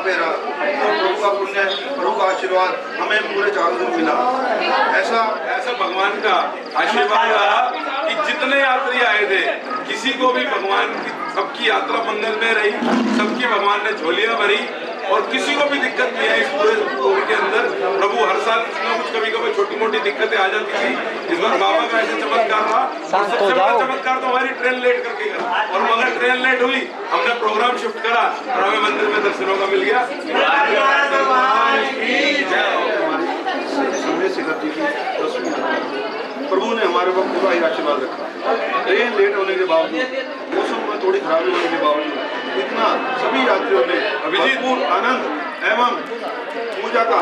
पे रहा और प्रभु का पुण्य, प्रभु का आशीर्वाद हमें पूरे 4 दिन मिला। ऐसा भगवान का आशीर्वाद रहा कि जितने यात्री आए थे किसी को भी भगवान की सबकी यात्रा मंगल में रही, सबकी भगवान ने झोलियां भरी और किसी को भी दिक्कत नहीं आई। इस पूरे टूर के अंदर प्रभु हर साल कुछ ना कुछ कभी छोटी मोटी दिक्कतें आ जाती थी। इस बार बाबा का ऐसे चमत्कार रहा। सबसे बड़ा चमत्कार तो हमारी ट्रेन लेट करके गया और मगर ट्रेन लेट हुई, हमने प्रोग्राम शिफ्ट करा और हमें मंदिर में दर्शनों का मिल गया। शिखर जी की 10वीं प्रभु ने हमारे ऊपर पूरा ही आशीर्वाद रखा। ट्रेन लेट होने के बावजूद, मौसम में थोड़ी खराबी होने के बावजूद इतना सभी यात्रियों ने भरपूर आनंद एवं पूजा का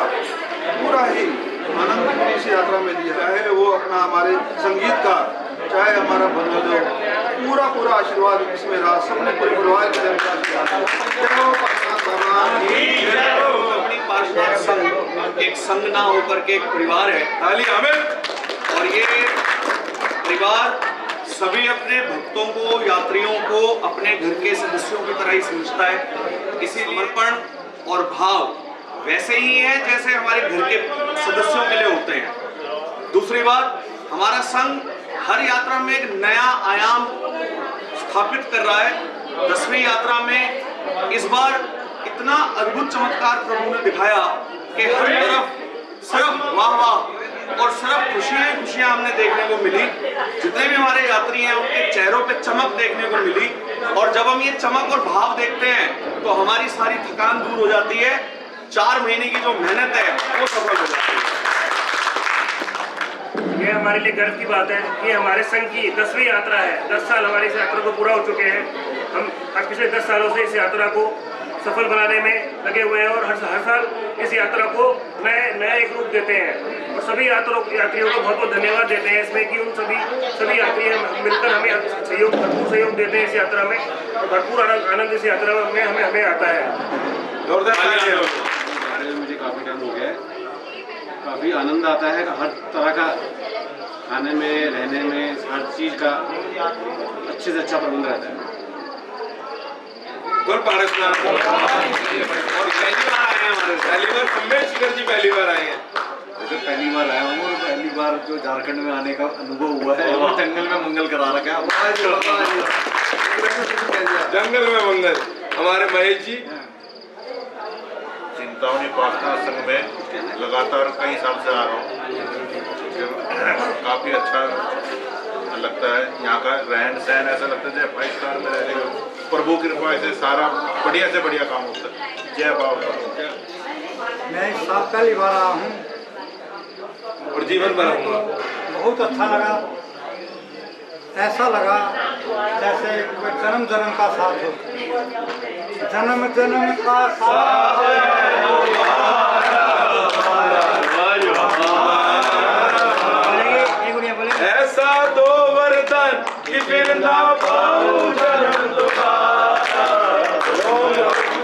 पूरा ही आनंद इस यात्रा में दिया। चाहे वो अपना हमारे संगीत का, चाहे हमारा भजन, पूरा आशीर्वाद इसमें रहा। सबने पूरे परिवार के अपनी पार्षद संघ एक संघ ना होकर के एक परिवार है। ताली हमें। और ये परिवार सभी अपने भक्तों को, यात्रियों को अपने घर के सदस्यों की तरह ही समझता है। इसी समर्पण और भाव वैसे ही है जैसे हमारे घर के सदस्यों के लिए होते हैं। दूसरी बात, हमारा संघ हर यात्रा में एक नया आयाम स्थापित कर रहा है। 10वीं यात्रा में इस बार इतना अद्भुत चमत्कार प्रभु ने दिखाया कि हर तरफ सिर्फ वाह वाह और सिर्फ खुशियां हमने देखने को मिली। जितने भी हमारे यात्री हैं उनके चेहरों पे चमक देखने को मिली और जब हम ये चमक और भाव देखते हैं तो हमारी सारी थकान दूर हो जाती है। 4 महीने की जो मेहनत है वो सफल हो जाती है। ये हमारे लिए गर्व की बात है कि हमारे संघ की 10वीं यात्रा है। 10 साल हमारे इस यात्रा को पूरा हो चुके हैं। हम आज पिछले 10 सालों से इस यात्रा को सफल बनाने में लगे हुए हैं और हर साल इस यात्रा को नया एक रूप देते हैं और सभी यात्रियों को बहुत बहुत धन्यवाद देते हैं इसमें कि उन सभी यात्री मिलकर हमें भरपूर सहयोग देते हैं इस यात्रा में और भरपूर आनंद इस यात्रा में हमें आता है। मुझे काफ़ी टाइम हो गया है, काफ़ी आनंद आता है। हर तरह का खाने में, रहने में, हर चीज़ का अच्छे से अच्छा प्रबंध रहता है। और पहली बार आए हैं हमारे, पहली बार संमेश जी पहली बार आए हैं। वैसे पहली बार आया हूँ और पहली बार जो झारखंड में आने का अनुभव हुआ है वो जंगल में मंगल करा रखा है। जंगल में मंगल। हमारे महेश जी चिंतामणि पार्षद संघ में लगातार कई साल से आ रहा हूँ। काफ़ी अच्छा लगता है। यहाँ का रहन सहन ऐसा लगता है जैसे 5 स्टार में रहने का। प्रभु की कृपा से सारा बढ़िया से बढ़िया काम होता है। जय बाबा। मैं इस साल पहली बार आया हूँ और जीवन भर रहूँगा। बहुत अच्छा लगा। ऐसा लगा जैसे कोई जन्म जन्म का साथ हो। जन्म जन्म का साथ ऐसा दो वरदान कि फिर ना पाऊं जन्म दोबारा।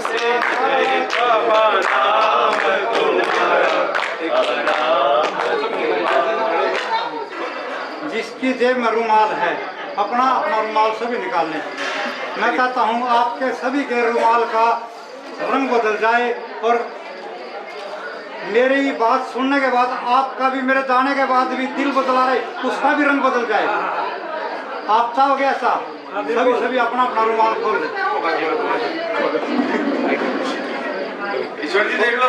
से नाम तुम्हारा। जिसकी जेब में रुमाल है अपना रुमाल सभी निकाल लें। मैं चाहता हूँ आपके सभी के रुमाल का रंग बदल जाए और मेरी बात सुनने के बाद आपका भी, मेरे जाने के बाद भी दिल बदला रहे, उसका भी रंग बदल जाए। आप चाहोगे ऐसा? सभी अपना रुमाल खोल दें। ईश्वर जी देख लो,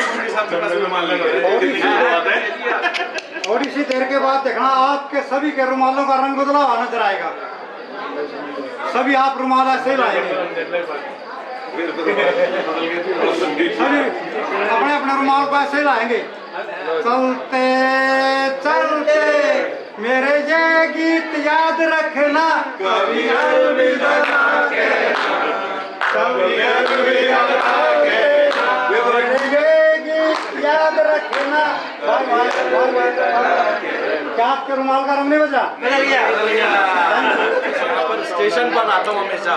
और इसी देर के बाद देखना आपके सभी के रुमालों का रंग बदला हुआ नजर आएगा। सभी आप रुमाल ऐसे ही लाएंगे। सभी अपने रुमाल को ऐसे ही लाएंगे। चलते चलते मेरे ये गीत याद रखना, कभी अलविदा ना कहना, कभी अलविदा ना कहना, मेरे ये गीत याद रखना। क्या आपके रुमाल का रंग नहीं बजा? स्टेशन पर आता हूँ हमेशा,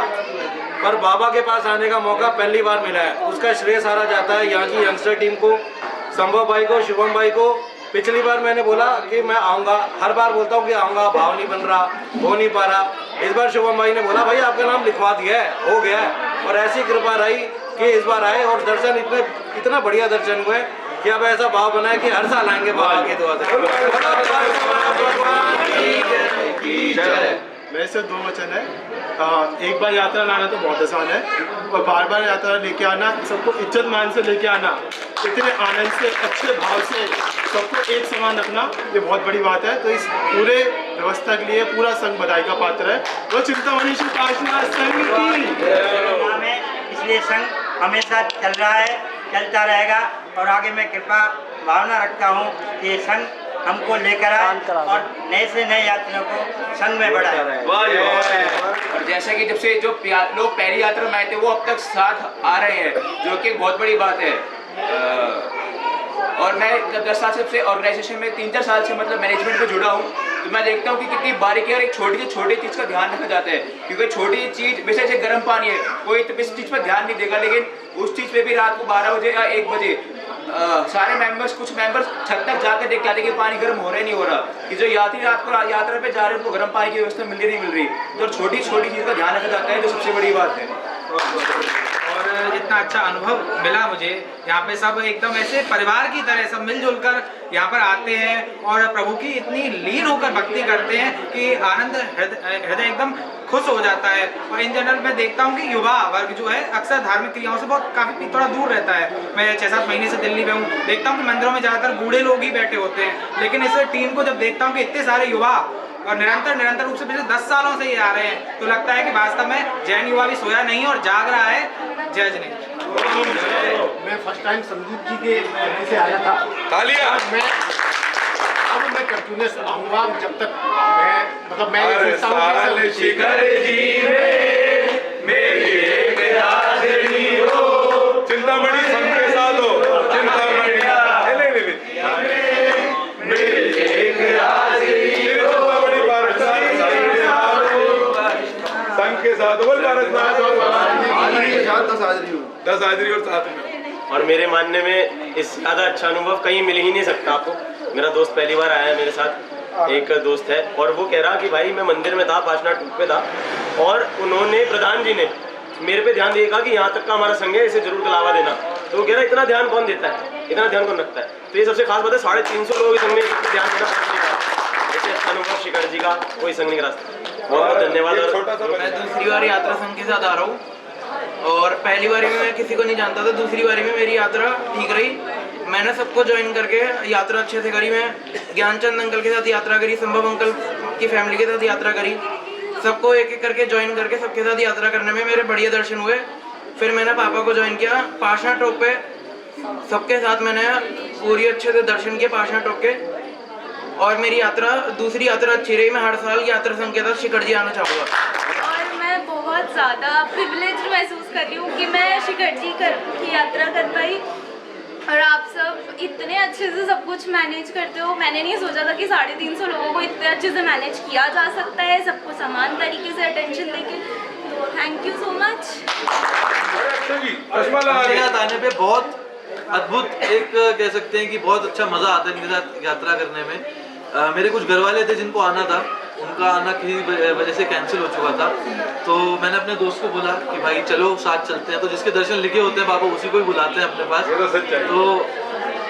पर बाबा के पास आने का मौका पहली बार मिला है। उसका श्रेय सारा जाता है यहाँ की यंगस्टर टीम को, संभव भाई को, शुभम भाई को। पिछली बार मैंने बोला कि मैं आऊँगा, हर बार बोलता हूँ कि आऊँगा, भाव नहीं बन रहा, हो नहीं पा रहा। इस बार शुभम भाई ने बोला भाई आपका नाम लिखवा दिया है, हो गया है, और ऐसी कृपा रही कि इस बार आए और दर्शन इतने इतना बढ़िया दर्शन हुए कि अब ऐसा भाव बना है कि हर साल आएंगे बाबा की दुआ से। मेरे से 2 वचन है। एक बार यात्रा लाना तो बहुत आसान है और बार बार यात्रा लेके आना, सबको इज्जत मान से लेके आना, इतने आनंद से अच्छे भाव से सबको एक समान रखना, ये बहुत बड़ी बात है। तो इस पूरे व्यवस्था के लिए पूरा संघ बधाई का पात्र है। वो चिंतामणि श्री पार्श्वनाथ संघ की, इसलिए संघ हमेशा चल रहा है, चलता रहेगा और आगे मैं कृपा भावना रखता हूँ कि ये संघ हमको लेकर आए और नए से नए यात्रियों को संघ में बढ़ाए। और जैसा कि जब से जो लोग पहली यात्रा में आए थे वो अब तक साथ आ रहे हैं, जो कि एक बहुत बड़ी बात है। और मैं जब 10 साल से ऑर्गेनाइजेशन में 3-4 साल से मतलब मैनेजमेंट में जुड़ा हूँ, तो मैं देखता हूँ कि कितनी बारीकी और एक छोटी चीज़ का ध्यान रखा जाता है। क्योंकि छोटी चीज़ वैसे जैसे गर्म पानी है, कोई तो इस चीज़ पर ध्यान नहीं देगा, लेकिन उस चीज़ पे भी रात को 12 बजे या 1 बजे सारे कुछ मेंबर्स छत तक जाकर देख के आते कि पानी गर्म हो रहा है नहीं हो रहा, कि जो यात्री रात को यात्रा पे जा रहे हैं उनको गर्म पानी की व्यवस्था मिल रही नहीं मिल रही। तो छोटी चीज़ का ध्यान रखा जाता है, जो सबसे बड़ी बात है। और इतना अच्छा अनुभव मिला मुझे यहाँ पे, सब एकदम ऐसे परिवार की तरह सब मिलजुल कर यहाँ पर आते हैं और प्रभु की इतनी लीन होकर भक्ति करते हैं कि आनंद हृदय एकदम खुश हो जाता है। और इन जनरल मैं देखता हूँ कि युवा वर्ग जो है अक्सर धार्मिक क्रियाओं से काफ़ी थोड़ा दूर रहता है। मैं 6-7 महीने से दिल्ली में हूँ, देखता हूँ कि मंदिरों में ज़्यादातर बूढ़े लोग ही बैठे होते हैं, लेकिन इस टीम को जब देखता हूँ कि इतने सारे युवा और निरंतर रूप से पिछले 10 सालों से ये आ रहे हैं, तो लगता है कि वास्तव में जैन युवा भी सोया नहीं और जाग रहा है। जय जिनेंद्र। मैं फर्स्ट टाइम संदीप जी के कहने से आया था। तालियां। अब मैं कंटिन्यूस आऊँगा जब तक मैं शिखर जी में मेरी एक हाजिरी हो, चिंतामणि संघ के साथ हो, चिंतामणि मेरी एक हाजिरी हो, संघ के साथ बोल पारसनाथ 10 हाजिरी और साथ में। और मेरे मानने में इस ज़्यादा अच्छा अनुभव कहीं मिल ही नहीं सकता आपको। मेरा दोस्त पहली बार आया है मेरे साथ, एक दोस्त है, और वो कह रहा कि भाई मैं मंदिर में था, पार्श्वनाथ टूट पे था, और उन्होंने प्रधान जी ने मेरे पे ध्यान दिया कि यहाँ तक का हमारा संघ है, इसे जरूर कलावा देना। तो वो कह रहा इतना ध्यान कौन देता है, इतना ध्यान कौन रखता है। तो ये सबसे खास बात है, 350 लोग इस संघ में ध्यान देना ऐसे अच्छा अनुभव शिखर जी का कोई संघ नहीं रास्ता। बहुत बहुत धन्यवाद। और मैं दूसरी बार यात्रा संघ के साथ आ रहा हूँ, और पहली बारी में मैं किसी को नहीं जानता था, दूसरी बारी में मेरी यात्रा ठीक रही। मैंने सबको ज्वाइन करके यात्रा अच्छे से करी। मैं ज्ञानचंद अंकल के साथ यात्रा करी, संभव अंकल की फैमिली के साथ यात्रा करी, सबको एक एक करके ज्वाइन करके सबके साथ यात्रा करने में मेरे बढ़िया दर्शन हुए। फिर मैंने पापा को ज्वाइन किया पार्श्वनाथ टॉप पे, सबके साथ मैंने पूरी अच्छे से दर्शन किए पार्श्वनाथ टॉप के, और मेरी यात्रा दूसरी यात्रा अच्छी रही। मैं हर साल यात्रा संघ के साथ शिखर जी आना चाहूँगा। और मैं बहुत ज़्यादा प्रिविलेज महसूस कर रही हूँ कि मैं शिखर जी की यात्रा कर पाई, और आप सब इतने अच्छे से सब कुछ मैनेज करते हो। मैंने नहीं सोचा था कि 350 लोगों को इतने अच्छे से मैनेज किया जा सकता है, सबको समान तरीके से अटेंशन देके। तो थैंक यू सो मच। आने पे बहुत अद्भुत एक कह सकते हैं कि बहुत अच्छा मज़ा आता है इनके साथ यात्रा करने में। मेरे कुछ घर वाले थे जिनको आना था, उनका आना किसी वजह से कैंसिल हो चुका था, तो मैंने अपने दोस्त को बोला कि भाई चलो साथ चलते हैं। तो जिसके दर्शन लिखे होते हैं बाबा उसी को ही बुलाते हैं अपने पास। तो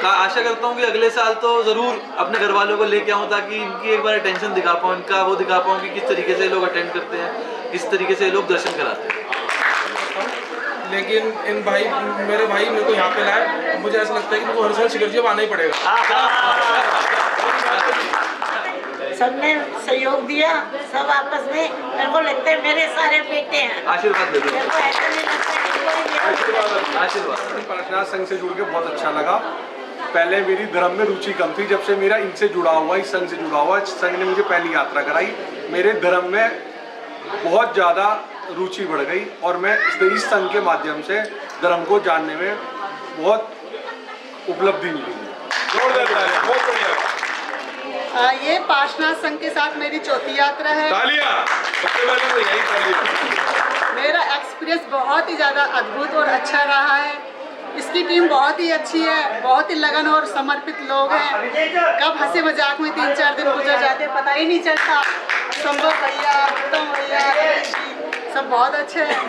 आशा करता हूँ कि अगले साल तो ज़रूर अपने घर वालों को लेके आऊँ, ताकि इनकी एक बार अटेंशन दिखा पाऊँ, इनका वो दिखा पाऊँ कि किस तरीके से लोग अटेंड करते हैं, किस तरीके से लोग दर्शन कराते हैं। लेकिन इन मेरे भाई मेरे को यहाँ पे लाए, मुझे ऐसा लगता है कि मुझे हर साल शिखर जी अब आना ही पड़ेगा। सबने सहयोग दिया, सब आपस में, मेरे को लगता है मेरे सारे बेटे हैं। आशीर्वाद दे दो। आशीर्वाद। पार्श्वनाथ संघ से जुड़ के बहुत अच्छा लगा। पहले मेरी धर्म में रुचि कम थी, जब से मेरा इनसे जुड़ा हुआ, इस संघ से जुड़ा हुआ, इस संघ ने मुझे पहली यात्रा कराई, मेरे धर्म में बहुत ज़्यादा रुचि बढ़ गई, और मैं इस संघ के माध्यम से धर्म को जानने में बहुत उपलब्धि मिली। ये पार्श्वनाथ संघ के साथ मेरी चौथी यात्रा है। तालियां। सबसे पहले तो यही तालियां। मेरा एक्सपीरियंस बहुत ही ज़्यादा अद्भुत और अच्छा रहा है। इसकी टीम बहुत ही अच्छी है, बहुत ही लगन और समर्पित लोग हैं। कब हंसे मजाक में 3-4 दिन गुजर जाते पता ही नहीं चलता। संभव भैया, उत्तम भैया, सब बहुत अच्छे हैं।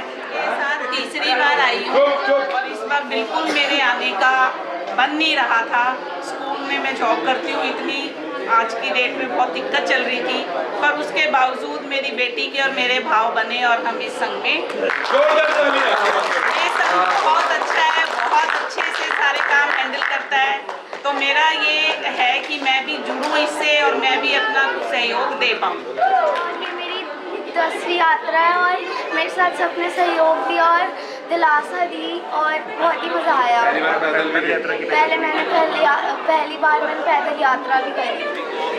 तीसरी बार आई हूँ और इस बार बिल्कुल मेरे आने का बन नहीं रहा था। स्कूल में मैं जॉब करती हूँ, इतनी आज की डेट में बहुत दिक्कत चल रही थी, पर उसके बावजूद मेरी बेटी के और मेरे भाव बने और हम इस संघ में। ये संघ बहुत अच्छा है, बहुत अच्छे से सारे काम हैंडल करता है। तो मेरा ये है कि मैं भी जुड़ूँ इससे और मैं भी अपना सहयोग दे पाऊँ। मेरी 10वीं यात्रा है और मेरे साथ सबने सहयोग दिया और दिलासा दी और बहुत ही मज़ा आया। पहली बार मैंने पैदल यात्रा भी करी।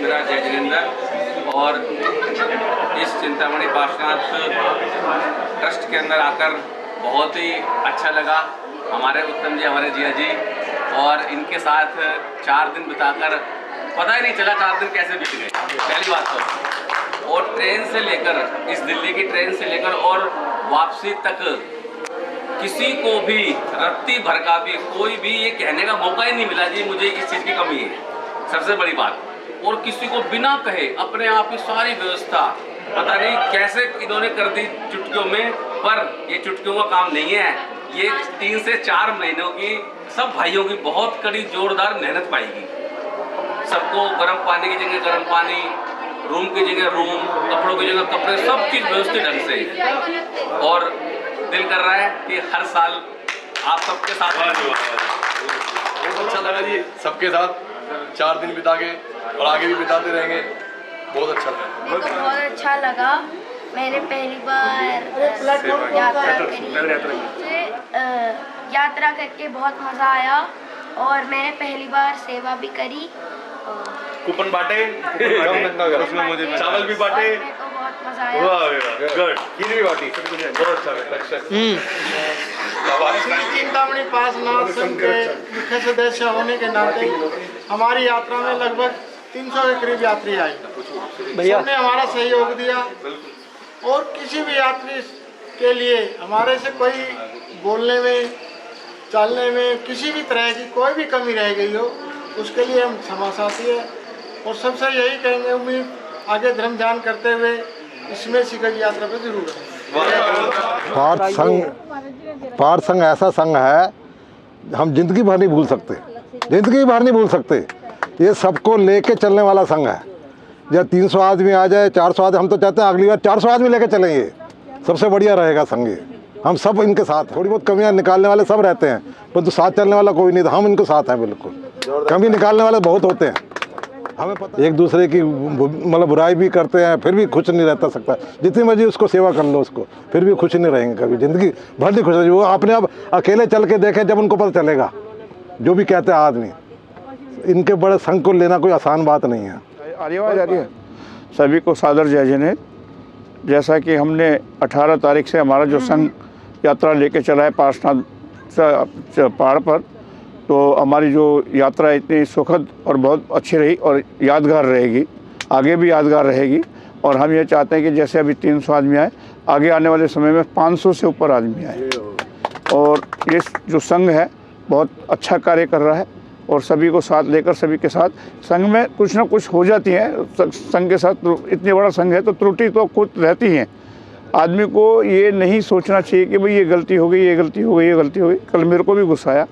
मेरा जय जिनेंद्र और इस चिंतामणि पार्श्वनाथ ट्रस्ट के अंदर आकर बहुत ही अच्छा लगा। हमारे उत्तम जी, हमारे जिया जी और इनके साथ 4 दिन बिताकर पता ही नहीं चला 4 दिन कैसे बीत गए, पहली बात तो। और ट्रेन से लेकर, इस दिल्ली की ट्रेन से लेकर और वापसी तक किसी को भी रत्ती भर का भी कोई भी ये कहने का मौका ही नहीं मिला जी मुझे इस चीज़ की कमी है, सबसे बड़ी बात। और किसी को बिना कहे अपने आप की सारी व्यवस्था पता नहीं कैसे इन्होंने कर दी चुटकियों में, पर ये चुटकियों का काम नहीं है। ये 3 से 4 महीनों की सब भाइयों की बहुत कड़ी जोरदार मेहनत पाएगी। सबको गर्म पानी की जगह गर्म पानी, रूम की जगह रूम, कपड़ों की जगह कपड़े, सब चीज़ व्यवस्थित ढंग से। और दिल कर रहा है कि हर साल आप सबके साथ। बहुत अच्छा लगा जी, सबके साथ 4 दिन बिता के और आगे भी बिताते रहेंगे। बहुत अच्छा लगा। मेरे को बहुत अच्छा लगा। मैंने पहली बार यात्रा करके बहुत मज़ा आया और मैंने पहली बार सेवा भी करी। कूपन बांटे, उसमें मुझे चावल भी बांटे, बहुत मज़ा आया। गुड, खीर भी बांटी, बहुत अच्छा। चिंतामणि पार्श्वनाथ संघ के मुख्य सदस्य होने के नाते हमारी यात्रा में लगभग 300 के करीब यात्री आए। सबने हमारा सहयोग दिया और किसी भी यात्री के लिए हमारे से कोई बोलने में, चलने में किसी भी तरह की कोई भी कमी रह गई हो उसके लिए हम क्षमा चाहते हैं। और सबसे यही कहेंगे, उम्मीद आगे धर्म ध्यान करते हुए इसमें शिखर यात्रा पर जरूर है। पार्थ संघ ऐसा संघ है हम जिंदगी भर नहीं भूल सकते, जिंदगी भर नहीं भूल सकते। ये सबको लेके चलने वाला संघ है। जब 300 आदमी आ जाए, 400 आदमी, हम तो चाहते हैं अगली बार 400 आदमी लेके चलेंगे, सबसे बढ़िया रहेगा संघ। हम सब इनके साथ, थोड़ी बहुत कमियां निकालने वाले सब रहते हैं परंतु साथ चलने वाला कोई नहीं था। हम इनके साथ हैं बिल्कुल। कमी निकालने वाले बहुत होते हैं, हमें पता। एक दूसरे की मतलब बुराई भी करते हैं फिर भी खुश नहीं रहता सकता। जितनी मर्जी उसको सेवा कर लो उसको, फिर भी खुश नहीं रहेंगे कभी, ज़िंदगी भर नहीं खुश रहेगी। वो अपने आप अकेले चल के देखें जब उनको पता चलेगा जो भी कहते हैं आदमी। इनके बड़े संघ को लेना कोई आसान बात नहीं है। आवाज़ आ रही है। सभी को सादर जय जिनेंद्र। जैसा कि हमने 18 तारीख से हमारा जो संघ यात्रा लेके चला है पार्श्वनाथ पहाड़ पर, तो हमारी जो यात्रा इतनी सुखद और बहुत अच्छी रही और यादगार रहेगी, आगे भी यादगार रहेगी। और हम ये चाहते हैं कि जैसे अभी 300 आदमी आए, आगे आने वाले समय में 500 से ऊपर आदमी आए। और ये जो संघ है बहुत अच्छा कार्य कर रहा है और सभी को साथ लेकर, सभी के साथ संघ में कुछ ना कुछ हो जाती है। संघ के साथ इतने बड़ा संघ है तो त्रुटि तो खुद रहती हैं। आदमी को ये नहीं सोचना चाहिए कि भाई ये गलती हो गई, ये गलती हो गई, ये गलती हो गई। कल मेरे को भी गुस्सा आया,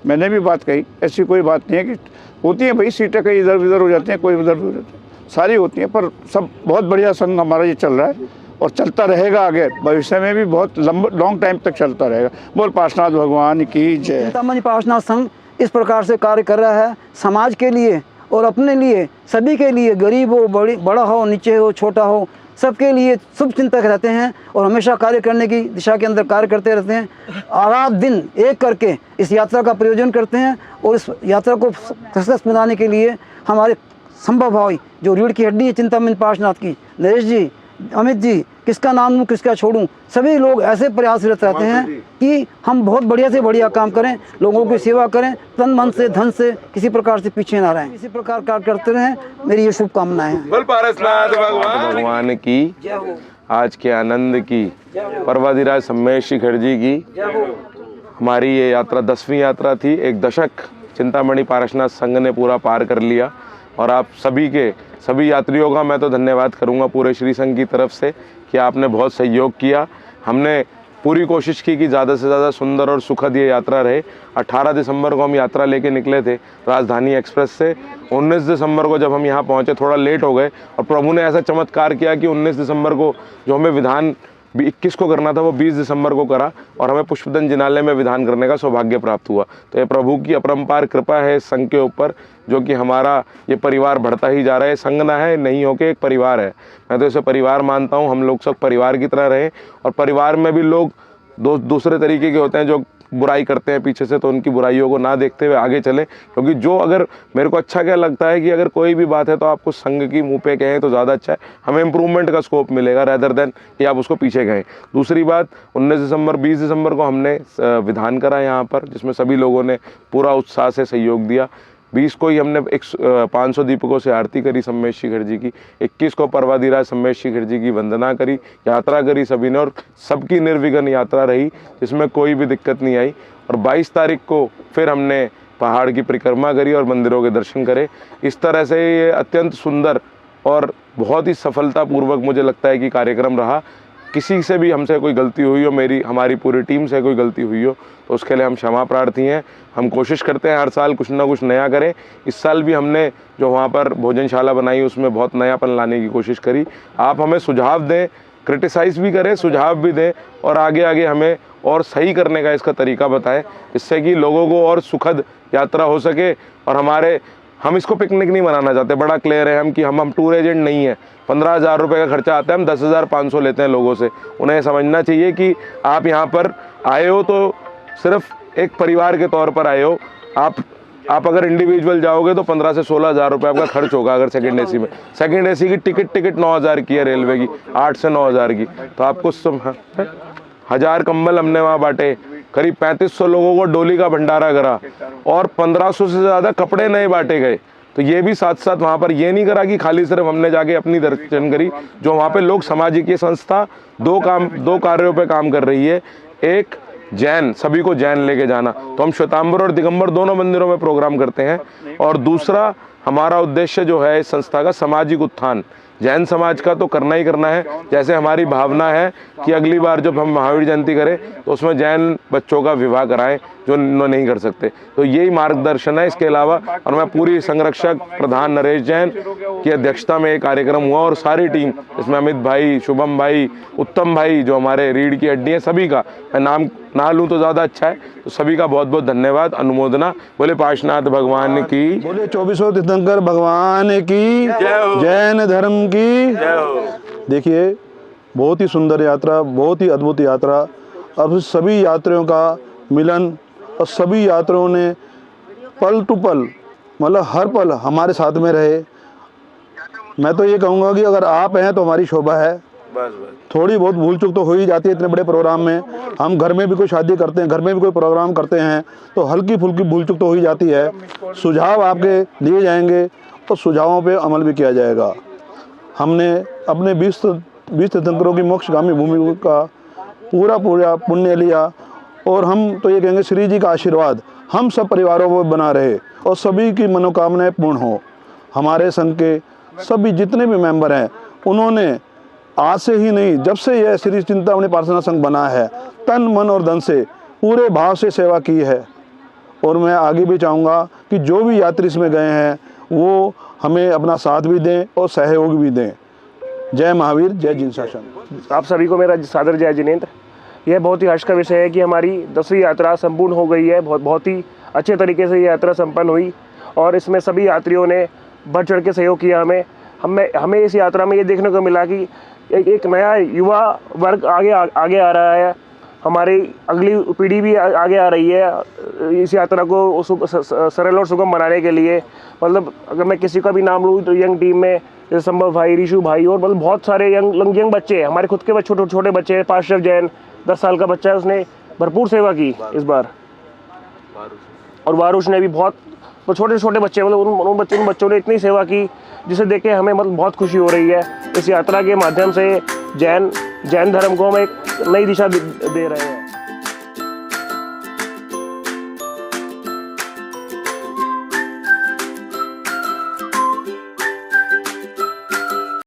मैंने भी बात कही। ऐसी कोई बात नहीं है कि होती है भाई, सीटें कहीं इधर उधर हो जाती हैं, कोई उधर हो जाती है, सारी होती हैं। पर सब बहुत बढ़िया संघ हमारा ये चल रहा है और चलता रहेगा आगे भविष्य में भी, बहुत लॉन्ग टाइम तक चलता रहेगा। बोल पार्श्वनाथ भगवान की जय। चिंतामणि पार्श्वनाथ संघ इस प्रकार से कार्य कर रहा है समाज के लिए और अपने लिए, सभी के लिए, गरीब हो, बड़ा हो, नीचे हो, छोटा हो, सबके लिए शुभ चिंतक रहते हैं और हमेशा कार्य करने की दिशा के अंदर कार्य करते रहते हैं। रात दिन एक करके इस यात्रा का प्रयोजन करते हैं और इस यात्रा को सक्सेस बनाने के लिए हमारे संभव भाई जो रीढ़ की हड्डी है चिंतामणि पार्श्वनाथ की, नरेश जी, अमित जी, किसका नाम लूँ किसका छोड़ूँ, सभी लोग ऐसे प्रयासरत रहते हैं कि हम बहुत बढ़िया से बढ़िया काम करें, लोगों की सेवा करें, तन मन से धन से किसी प्रकार से पीछे ना रहें, इसी प्रकार कार्य करते रहें। मेरी ये शुभकामनाएं हैं। बोल पार्श्वनाथ भगवान की, आज के आनंद की, पर्वधिराज सम्मेश शिखर जी की। हमारी ये यात्रा 10वीं यात्रा थी। एक दशक चिंतामणि पार्श्वनाथ संघ ने पूरा पार कर लिया और आप सभी यात्रियों का मैं तो धन्यवाद करूंगा पूरे श्री संघ की तरफ से कि आपने बहुत सहयोग किया। हमने पूरी कोशिश की कि ज़्यादा से ज़्यादा सुंदर और सुखद ये यात्रा रहे। 18 दिसंबर को हम यात्रा लेके निकले थे राजधानी एक्सप्रेस से। 19 दिसंबर को जब हम यहाँ पहुँचे थोड़ा लेट हो गए, और प्रभु ने ऐसा चमत्कार किया कि 19 दिसंबर को जो हमें विधान 21 को करना था वो 20 दिसंबर को करा, और हमें पुष्पदन जिनालय में विधान करने का सौभाग्य प्राप्त हुआ। तो ये प्रभु की अपरंपार कृपा है इस संघ के ऊपर, जो कि हमारा ये परिवार बढ़ता ही जा रहा है। संघ ना है नहीं हो के एक परिवार है, मैं तो इसे परिवार मानता हूँ। हम लोग सब परिवार की तरह रहें, और परिवार में भी लोग दूसरे तरीके के होते हैं जो बुराई करते हैं पीछे से, तो उनकी बुराइयों को ना देखते हुए आगे चलें। क्योंकि जो अगर मेरे को अच्छा क्या लगता है कि अगर कोई भी बात है तो आपको संघ की मुंह पे कहें तो ज़्यादा अच्छा है, हमें इम्प्रूवमेंट का स्कोप मिलेगा रेदर देन कि आप उसको पीछे कहें। दूसरी बात, 19 दिसंबर 20 दिसंबर को हमने विधान करा यहाँ पर, जिसमें सभी लोगों ने पूरा उत्साह से सहयोग दिया। 20 को ही हमने 500 दीपकों से आरती करी सम्मेश शिखर जी की। 21 को परवादिराज सम्मेश शिखर जी की वंदना करी, यात्रा करी सभी ने, और सबकी निर्विघ्न यात्रा रही, जिसमें कोई भी दिक्कत नहीं आई। और 22 तारीख को फिर हमने पहाड़ की परिक्रमा करी और मंदिरों के दर्शन करे। इस तरह से ये अत्यंत सुंदर और बहुत ही सफलतापूर्वक मुझे लगता है कि कार्यक्रम रहा। किसी से भी हमसे कोई गलती हुई हो, हमारी पूरी टीम से कोई गलती हुई हो, तो उसके लिए हम क्षमा प्रार्थी हैं। हम कोशिश करते हैं हर साल कुछ ना कुछ नया करें। इस साल भी हमने जो वहाँ पर भोजनशाला बनाई उसमें बहुत नयापन लाने की कोशिश करी। आप हमें सुझाव दें, क्रिटिसाइज़ भी करें, सुझाव भी दें, और आगे आगे हमें और सही करने का इसका तरीका बताएं, जिससे कि लोगों को और सुखद यात्रा हो सके। और हम इसको पिकनिक नहीं मनाना चाहते, बड़ा क्लियर है हम कि हम टूर एजेंट नहीं है। 15,000 रुपये का खर्चा आता है, हम 10,500 लेते हैं लोगों से। उन्हें समझना चाहिए कि आप यहाँ पर आए हो तो सिर्फ एक परिवार के तौर पर आए हो। आप अगर इंडिविजुअल जाओगे तो 15 से 16,000 रुपये आपका खर्च होगा। अगर सेकंड एसी में, सेकंड एसी की टिकट 9,000 की है रेलवे की, 8 से 9,000 की। तो आपको 1,000 कंबल हमने वहाँ बांटे, करीब 3500 लोगों को डोली का भंडारा करा, और 1500 से ज़्यादा कपड़े नए बांटे गए। तो ये भी साथ साथ वहाँ पर ये नहीं करा कि खाली सिर्फ हमने जाके अपनी दर्शन करी। जो वहाँ पे लोग सामाजिक ये संस्था दो कार्यों पे काम कर रही है। एक जैन, सभी को जैन लेके जाना, तो हम श्वेतांबर और दिगंबर दोनों मंदिरों में प्रोग्राम करते हैं। और दूसरा हमारा उद्देश्य जो है इस संस्था का सामाजिक उत्थान, जैन समाज का तो करना ही करना है। जैसे हमारी भावना है कि अगली बार जब हम महावीर जयंती करें तो उसमें जैन बच्चों का विवाह कराएं जो नहीं कर सकते, तो यही मार्गदर्शन है। इसके अलावा और मैं पूरी संरक्षक प्रधान नरेश जैन की अध्यक्षता में एक कार्यक्रम हुआ, और सारी टीम इसमें अमित भाई, शुभम भाई, उत्तम भाई जो हमारे रीढ़ की हड्डी हैं, सभी का मैं नाम ना लूँ तो ज़्यादा अच्छा है। तो सभी का बहुत बहुत धन्यवाद, अनुमोदना। बोले पार्श्वनाथ भगवान की, बोले 24 तीर्थंकर भगवान की, जैन धर्म की। देखिए बहुत ही सुंदर यात्रा, बहुत ही अद्भुत यात्रा। अब सभी यात्रियों का मिलन, और सभी यात्रियों ने पल टू पल, मतलब हर पल हमारे साथ में रहे। मैं तो ये कहूँगा कि अगर आप हैं तो हमारी शोभा है। थोड़ी बहुत भूल चूक तो हो ही जाती है इतने बड़े प्रोग्राम में। हम घर में भी कोई शादी करते हैं, घर में भी कोई प्रोग्राम करते हैं, तो हल्की फुल्की भूल चूक तो हो ही जाती है। सुझाव आपके दिए जाएंगे और सुझावों पे अमल भी किया जाएगा। हमने अपने 20 तीर्थंकरों की मोक्षगामी भूमि का पूरा पुण्य लिया, और हम तो ये कहेंगे श्री जी का आशीर्वाद हम सब परिवारों को बना रहे और सभी की मनोकामनाएं पूर्ण हो। हमारे संघ के सभी जितने भी मेंबर हैं, उन्होंने आज से ही नहीं, जब से यह श्री चिंतामणि पार्श्वनाथ संघ बना है, तन मन और धन से पूरे भाव से सेवा की है। और मैं आगे भी चाहूँगा कि जो भी यात्री इसमें गए हैं वो हमें अपना साथ भी दें और सहयोग भी दें। जय महावीर, जय जिन शासन। आप सभी को मेरा सादर जय जिनेंद्र। यह बहुत ही हर्ष का विषय है कि हमारी 10वीं यात्रा संपूर्ण हो गई है। बहुत ही अच्छे तरीके से ये यात्रा संपन्न हुई, और इसमें सभी यात्रियों ने बढ़ चढ़ के सहयोग किया। हमें इस यात्रा में ये देखने को मिला कि एक नया युवा वर्ग आगे आ रहा है। हमारी अगली पीढ़ी भी आगे आ रही है इस यात्रा को सरल और सुगम बनाने के लिए। मतलब अगर मैं किसी का भी नाम लूँ तो यंग टीम में जैसे संभव भाई, ऋषु भाई, और मतलब बहुत सारे यंग बच्चे, हमारे खुद के छोटे बच्चे हैं। पार्श्व जैन 10 साल का बच्चा है, उसने भरपूर सेवा की इस बार। और वारुष ने भी बहुत छोटे बच्चे, मतलब उन बच्चों ने इतनी सेवा की जिसे देख के हमें मतलब बहुत खुशी हो रही है। इस यात्रा के माध्यम से जैन धर्म को हम एक नई दिशा दे रहे हैं।